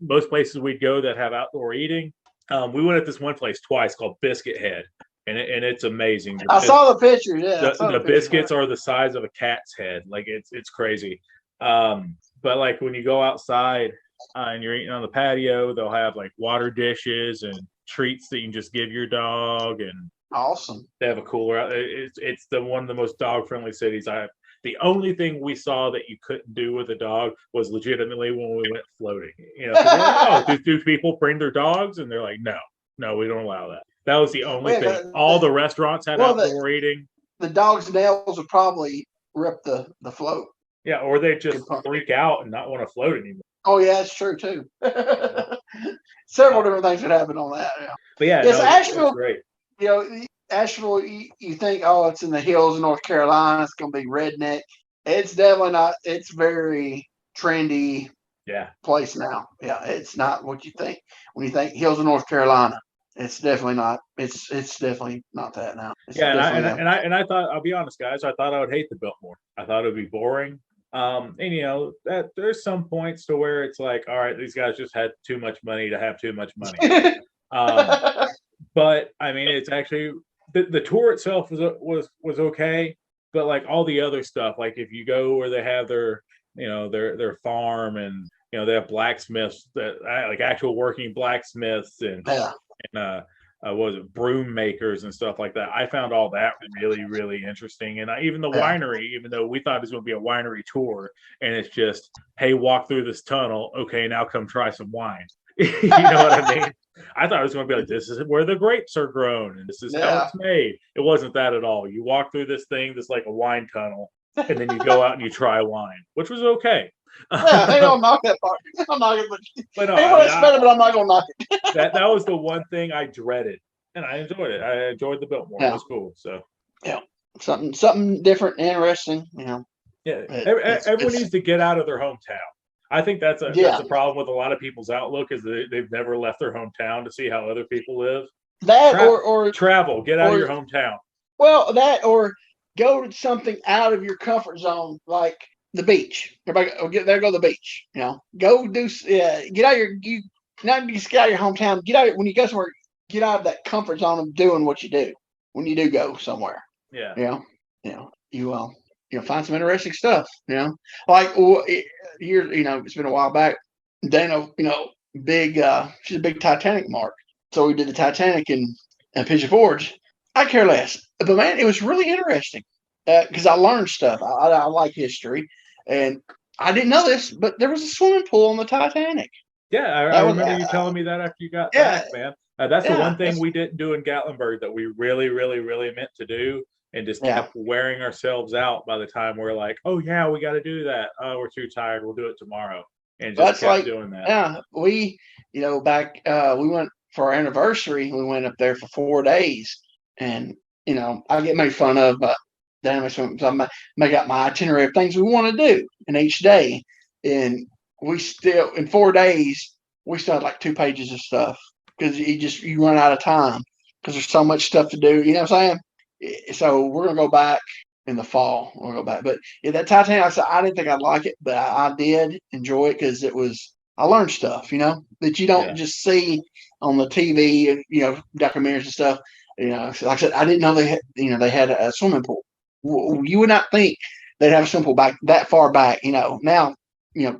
Most places we'd go that have outdoor eating. We went at this one place twice called Biscuit Head, and it's amazing. I saw the pictures. Yeah, the biscuits are the size of a cat's head. Like it's crazy. But like when you go outside and you're eating on the patio, they'll have like water dishes and treats that you can just give your dog. And awesome. They have a cooler out. It's one of the most dog friendly cities I have. The only thing we saw that you couldn't do with a dog was legitimately when we went floating. You know, like, do people bring their dogs? And they're like, no, we don't allow that. That was the only thing. All the restaurants had outdoor eating. The dog's nails would probably rip the float. Yeah, or they just freak out and not want to float anymore. Oh yeah, that's true too. Several different things could happen on that. Yeah. But yeah, yes, Asheville. Great. You know, Asheville. You think, oh, it's in the hills of North Carolina. It's going to be redneck. It's definitely not. It's very trendy. Yeah. Place now. Yeah, it's not what you think when you think hills of North Carolina. It's definitely not. It's definitely not that now. And I thought, I'll be honest, guys. I thought I would hate the Biltmore. I thought it would be boring. And you know that there's some points to where it's like, all right, these guys just had too much money to have too much money. But I mean, it's actually the tour itself was okay, but like all the other stuff, like if you go where they have their farm and you know they have blacksmiths that like actual working blacksmiths and what was it, broom makers and stuff like that. I found all that really, really interesting. And even the winery, even though we thought it was going to be a winery tour, and it's just, hey, walk through this tunnel. Okay, now come try some wine. You know what I mean? I thought it was going to be like, this is where the grapes are grown, and this is how it's made. It wasn't that at all. You walk through this thing that's like a wine tunnel, and then you go out and you try wine, which was okay. Yeah, they don't knock that part. I'm not gonna. But no, but I'm not gonna knock it. that was the one thing I dreaded, and I enjoyed it. I enjoyed the Biltmore. It was cool. So something different, and interesting. You know. Yeah, everyone needs to get out of their hometown. I think that's a problem with a lot of people's outlook is they've never left their hometown to see how other people live. Or travel, get out of your hometown. Well, that or go to something out of your comfort zone, like the beach. Everybody, there go to the beach. You know, go do. Get out of not just get out of your hometown. Get out when you go somewhere. Get out of that comfort zone of doing what you do when you do go somewhere. Yeah. You find some interesting stuff. You know, like it's been a while back. Dana, she's a big Titanic mark. So we did the Titanic in Pigeon Forge. I care less, but man, it was really interesting because I learned stuff. I like history. And I didn't know this, but there was a swimming pool on the Titanic. Yeah, I remember you telling me that after you got back, man. That's the one thing we didn't do in Gatlinburg that we really, really, really meant to do, and just kept wearing ourselves out by the time we're like, oh, yeah, we got to do that. Oh, we're too tired. We'll do it tomorrow. And just kept doing that. Yeah, we, back, we went for our anniversary. We went up there for 4 days. And, I get made fun of, but then I make out my itinerary of things we want to do in each day. And we still, in 4 days, we still had like 2 pages of stuff because you run out of time because there's so much stuff to do. You know what I'm saying? So we're gonna go back in the fall. We'll go back, but yeah, that Titanic. I said I didn't think I'd like it, but I did enjoy it because I learned stuff, that you don't Yeah. just see on the TV and documentaries and stuff. Like I said, I didn't know they had a swimming pool. You would not think they'd have a swimming pool back that far back. Now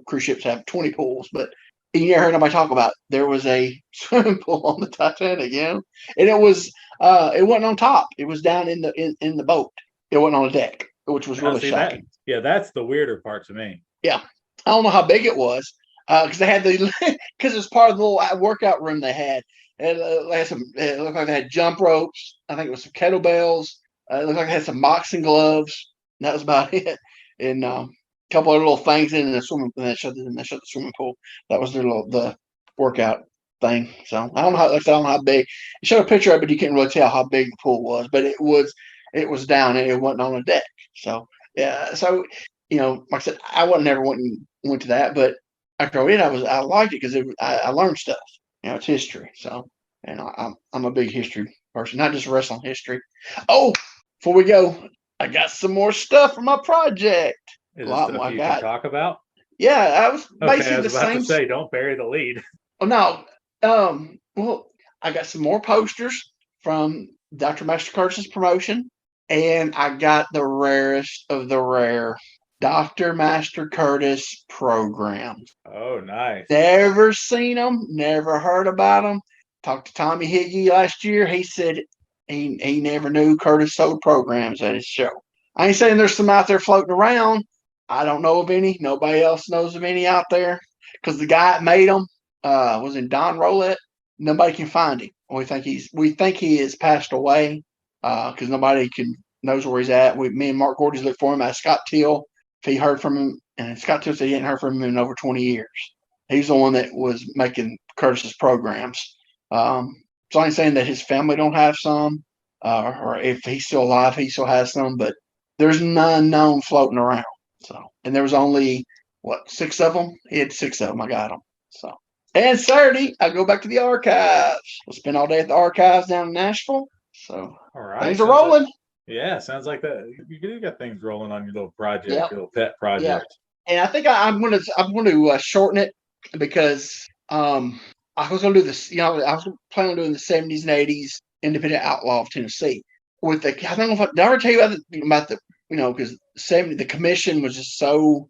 cruise ships have 20 pools, but you never heard nobody talk about there was a swimming pool on the Titanic, and it wasn't on top. It was down in the boat. It wasn't on the deck, which was Now, really see that? shocking. Yeah, that's the weirder part to me. Yeah, I don't know how big it was because they had because it's part of the little workout room they had. They had it looked like they had jump ropes. I think it was some kettlebells. It looked like they had some boxing gloves. That was about it. And a couple of little things in the swimming pool. And they shut the swimming pool. That was the workout thing. So I don't know I don't know how big. It showed a picture of it, but you couldn't really tell how big the pool was. But it was down and it wasn't on a deck. So yeah. So like I said, I wasn't never went to that, but after I went, I liked it because I learned stuff. It's history. So, and I'm a big history person, not just wrestling history. Oh, before we go, I got some more stuff for my project. Is A it lot more stuff I you can got. talk about? Yeah, I was Okay, I basically was the about to same. say, don't bury the lead. Oh no. Well, I got some more posters from Dr. Master Curtis's promotion, and I got the rarest of the rare Dr. Master Curtis programs. Oh, nice. Never seen them, never heard about them. Talked to Tommy Higgy last year. He said he never knew Curtis sold programs at his show. I ain't saying there's some out there floating around. I don't know of any. Nobody else knows of any out there because the guy that made them was in Don Roulette. Nobody can find him. We think he has passed away because nobody knows where he's at. Me and Mark Gordy's looked for him. Asked Scott Till if he heard from him, and Scott Till said he hadn't heard from him in over 20 years. He's the one that was making Curtis's programs. So I'm saying that his family don't have some, or if he's still alive, he still has some, but there's none known floating around. So, and there was only 6 of them. He had 6 of them. I got them. So, and Saturday I go back to the archives. We'll spend all day at the archives down in Nashville. So All right. things are rolling. Sounds like that. You got things rolling on your little project, Yep. your little pet project. Yeah. And I think I'm gonna shorten it because I was gonna do this. I was planning on doing the 70s and 80s independent outlaw of Tennessee. I don't know if did I ever tell you about the because the commission was just so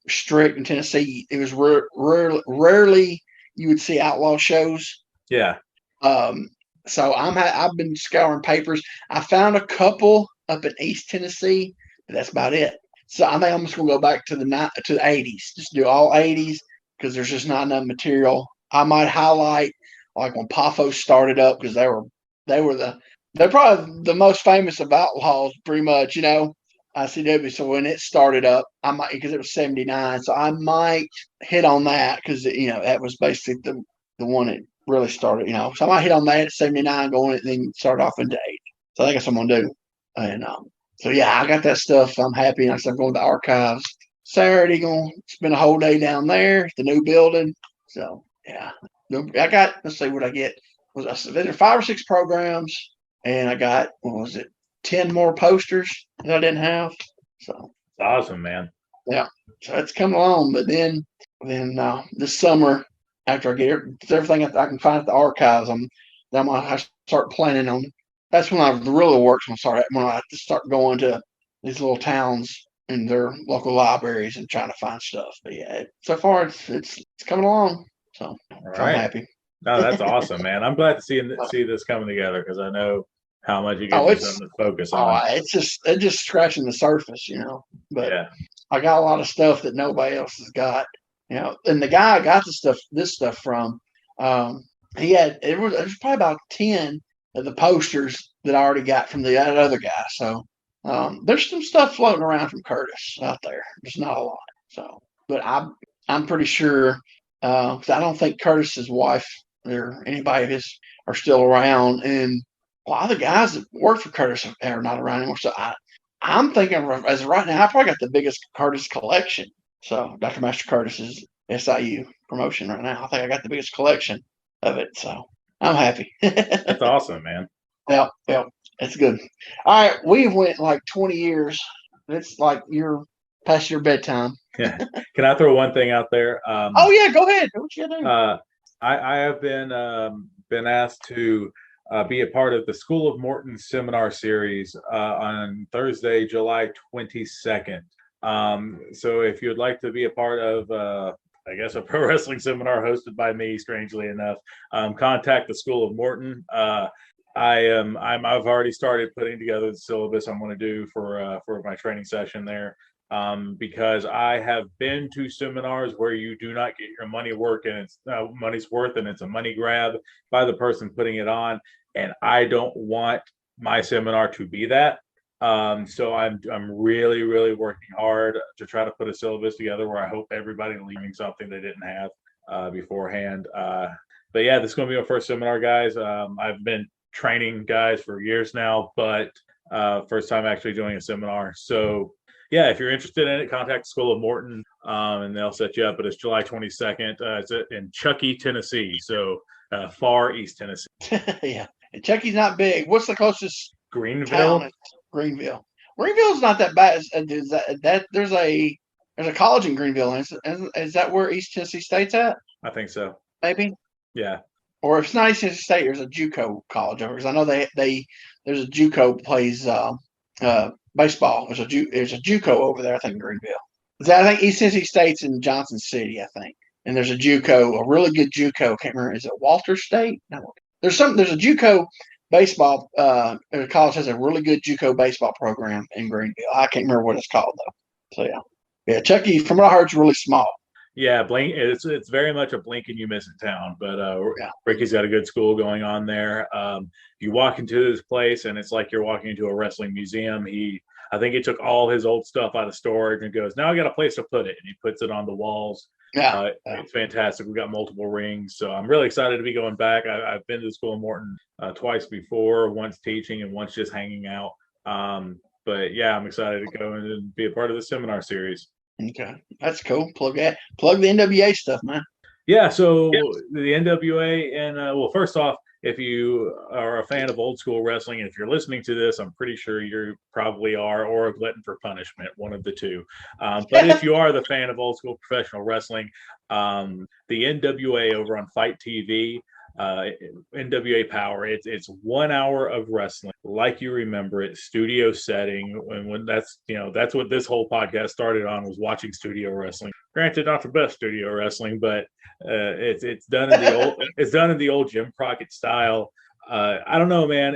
strict in Tennessee. It was rarely you would see outlaw shows. Yeah. So I've been scouring papers. I found a couple up in East Tennessee, but that's about it. So I think I'm just gonna go back to the 80s, just do all 80s because there's just not enough material. I might highlight like when Paphos started up because they're probably the most famous of outlaws, pretty much. ICW. So when it started up, I might because it was 79, so I might hit on that because that was basically the one that really started. So I might hit on that at 79, going and then start off into 80. So I think that's what I'm gonna do. And so yeah, I got that stuff. I'm happy. I'm going to the archives Saturday. Gonna spend a whole day down there at the new building. So yeah, I got. Let's see what I get. There 5 or 6 programs, and I got 10 more posters that I didn't have. So Awesome, man. Yeah, so it's coming along. But then this summer, after I get everything I can find at the archives, I'm gonna start planning on. That's when I really work's gonna start. When I have to start going to these little towns and their local libraries and trying to find stuff. But yeah, so far it's coming along. So I'm happy. No, that's awesome, man. I'm glad to see this coming together because I know how much it gives you something to focus on. It's just scratching the surface, But yeah. I got a lot of stuff that nobody else has got, And the guy I got this stuff from, it was probably about 10 of the posters that I already got from that other guy. So there's some stuff floating around from Curtis out there. There's not a lot. So, but I'm pretty sure because I don't think Curtis's wife or anybody of his are still around, and a lot of the guys that work for Curtis are not around anymore. So I'm thinking as of right now, I probably got the biggest Curtis collection. So Dr. Master Curtis is SIU promotion right now. I think I got the biggest collection of it, so I'm happy. That's awesome, man. Yeah, it's good. All right, we've went like 20 years. It's like you're past your bedtime. Yeah. Can I throw one thing out there? Oh yeah, go ahead. What you do? I have been asked to be a part of the School of Morton seminar series on Thursday, July 22nd. So if you'd like to be a part of, I guess, a pro wrestling seminar hosted by me, strangely enough, contact the School of Morton. I've already started putting together the syllabus I'm going to do for my training session there. Because I have been to seminars where you do not get your money's worth, and it's a money grab by the person putting it on, and I don't want my seminar to be that. So I'm really, really working hard to try to put a syllabus together where I hope everybody learning something they didn't have beforehand. But yeah, this is going to be my first seminar, guys. I've been training guys for years now, but first time actually joining a seminar. So yeah, if you're interested in it, contact the School of Morton, and they'll set you up. But it's July 22nd. It's in Chuckey, Tennessee, so far east Tennessee. Yeah, and Chucky's not big. What's the closest Greenville? town? Greenville. Greenville's not that bad. There's a college in Greenville. Is that where East Tennessee State's at? I think so. Maybe. Yeah. Or if it's not East Tennessee State, there's a JUCO college over. Because I know there's a JUCO plays baseball. There's a JUCO over there. I think in Greenville. I think East Tennessee State's in Johnson City. I think. And there's a JUCO, a really good JUCO. Can't remember. Is it Walter State? No. There's a JUCO baseball. College has a really good JUCO baseball program in Greenville. I can't remember what it's called though. So yeah. Chucky, from what I heard, is really small. Yeah, it's very much a blink and you miss it town. But Ricky's got a good school going on there. You walk into this place and it's like you're walking into a wrestling museum. I think he took all his old stuff out of storage and goes, now I got a place to put it. And he puts it on the walls. Yeah. It's fantastic. We've got multiple rings. So I'm really excited to be going back. I've been to the School of Morton twice before, once teaching and once just hanging out. But yeah, I'm excited to go and be a part of the seminar series. Okay, that's cool. Plug the NWA stuff, man. Yeah, so the NWA, and well, first off, if you are a fan of old school wrestling, and if you're listening to this, I'm pretty sure you probably are, or a glutton for punishment, one of the two. But if you are the fan of old school professional wrestling, the NWA over on Fight TV, NWA Power, it's 1 hour of wrestling like you remember it, studio setting, and when that's what this whole podcast started on, was watching studio wrestling. Granted, not the best studio wrestling, but it's done in the old Jim Crockett style. I don't know, man.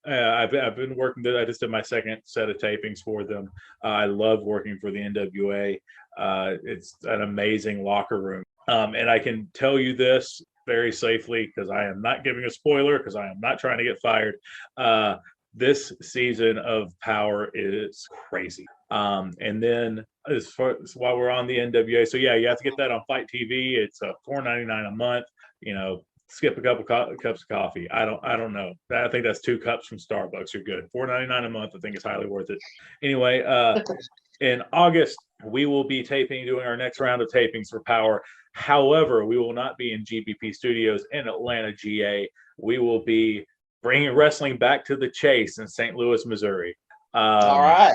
I've been working. I just did my second set of tapings for them. I love working for the NWA. It's an amazing locker room, and I can tell you this very safely, because I am not giving a spoiler, because I am not trying to get fired. This season of Power is crazy. And then while we're on the NWA, so yeah, you have to get that on Fight TV. It's $4.99 a month. Skip a couple cups of coffee. I don't know. I think that's 2 cups from Starbucks. You're good. $4.99 a month. I think it's highly worth it. Anyway, in August, we will be doing our next round of tapings for Power. However, we will not be in GBP Studios in Atlanta, GA. We will be bringing wrestling back to the Chase in St. Louis, Missouri. All right.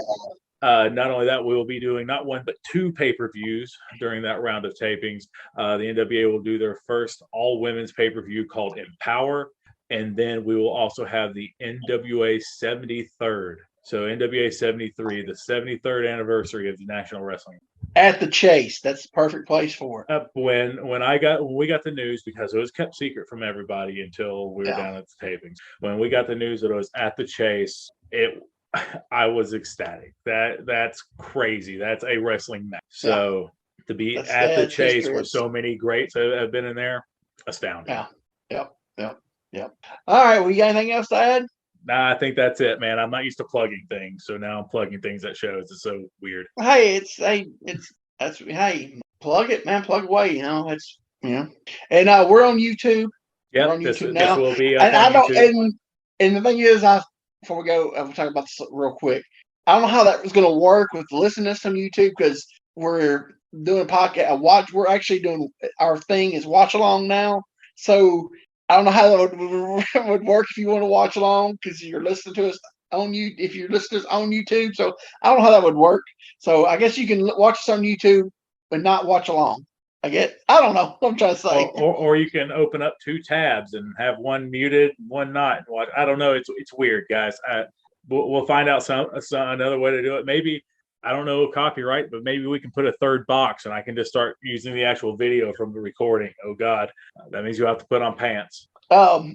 Not only that, we will be doing not 1 but 2 pay-per-views during that round of tapings. The NWA will do their first all-women's pay-per-view called Empower, and then we will also have the NWA 73rd. So NWA 73, the 73rd anniversary of the National Wrestling. At the Chase, that's the perfect place for it. When we got the news, because it was kept secret from everybody until we were down at the tapings. When we got the news that it was at the Chase, I was ecstatic. That's crazy. That's a wrestling match. So to be at the Chase where so many greats have been in there, astounding. Yeah. Yep. All right. Well, you got anything else to add? Nah, I think that's it, man. I'm not used to plugging things, so now I'm plugging things at shows. It's so weird. Hey, plug it, man. Plug away. And we're on YouTube. Yeah, we're on YouTube now. This will be up on YouTube. And the thing is, before we go, we'll talk about this real quick. I don't know how that was going to work with listening to some YouTube, because we're doing a podcast. We're actually doing our thing is watch along now. So I don't know how that would work if you want to watch along because you're listening to us on you. If you're listening to us on YouTube, so I don't know how that would work. So I guess you can watch us on YouTube but not watch along. I don't know what I'm trying to say. Or you can open up 2 tabs and have one muted, one not. I don't know. It's weird, guys. We'll find out some another way to do it. Maybe, I don't know, copyright, but maybe we can put a third box and I can just start using the actual video from the recording. Oh God, that means you have to put on pants. Well,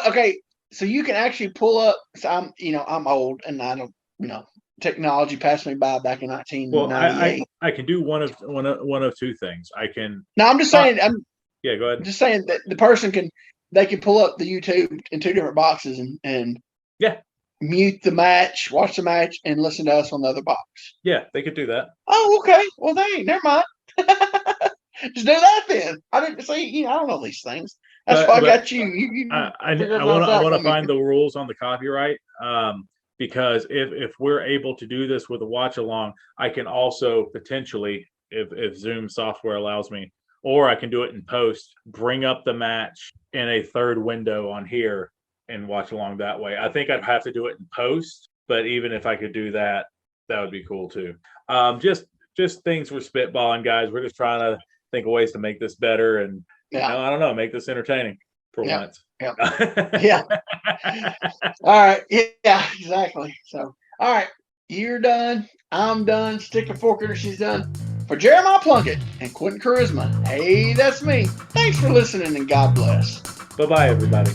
okay. So you can actually pull up. So I'm old and I don't, technology passed me by back in 1998. Well, I can do one of 2 things. I can. No, I'm just saying. Yeah, go ahead. I'm just saying that the person can pull up the YouTube in 2 different boxes and yeah, mute the match, watch the match, and listen to us on the other box. Yeah, they could do that. Oh, okay. Well, never mind. Just do that then. I didn't see. I don't know these things. That's why I got you. I want to find the rules on the copyright. Because if we're able to do this with a watch along, I can also potentially, if Zoom software allows me, or I can do it in post, bring up the match in a third window on here and watch along that way. I think I'd have to do it in post, but even if I could do that, that would be cool too. Just things we're spitballing, guys. We're just trying to think of ways to make this better and I don't know, make this entertaining for once. Yeah. Yeah. All right. Yeah, exactly. So, all right. You're done. I'm done. Stick a fork in her. She's done. For Jeremiah Plunkett and Quentin Charisma, hey, that's me. Thanks for listening and God bless. Bye-bye, everybody.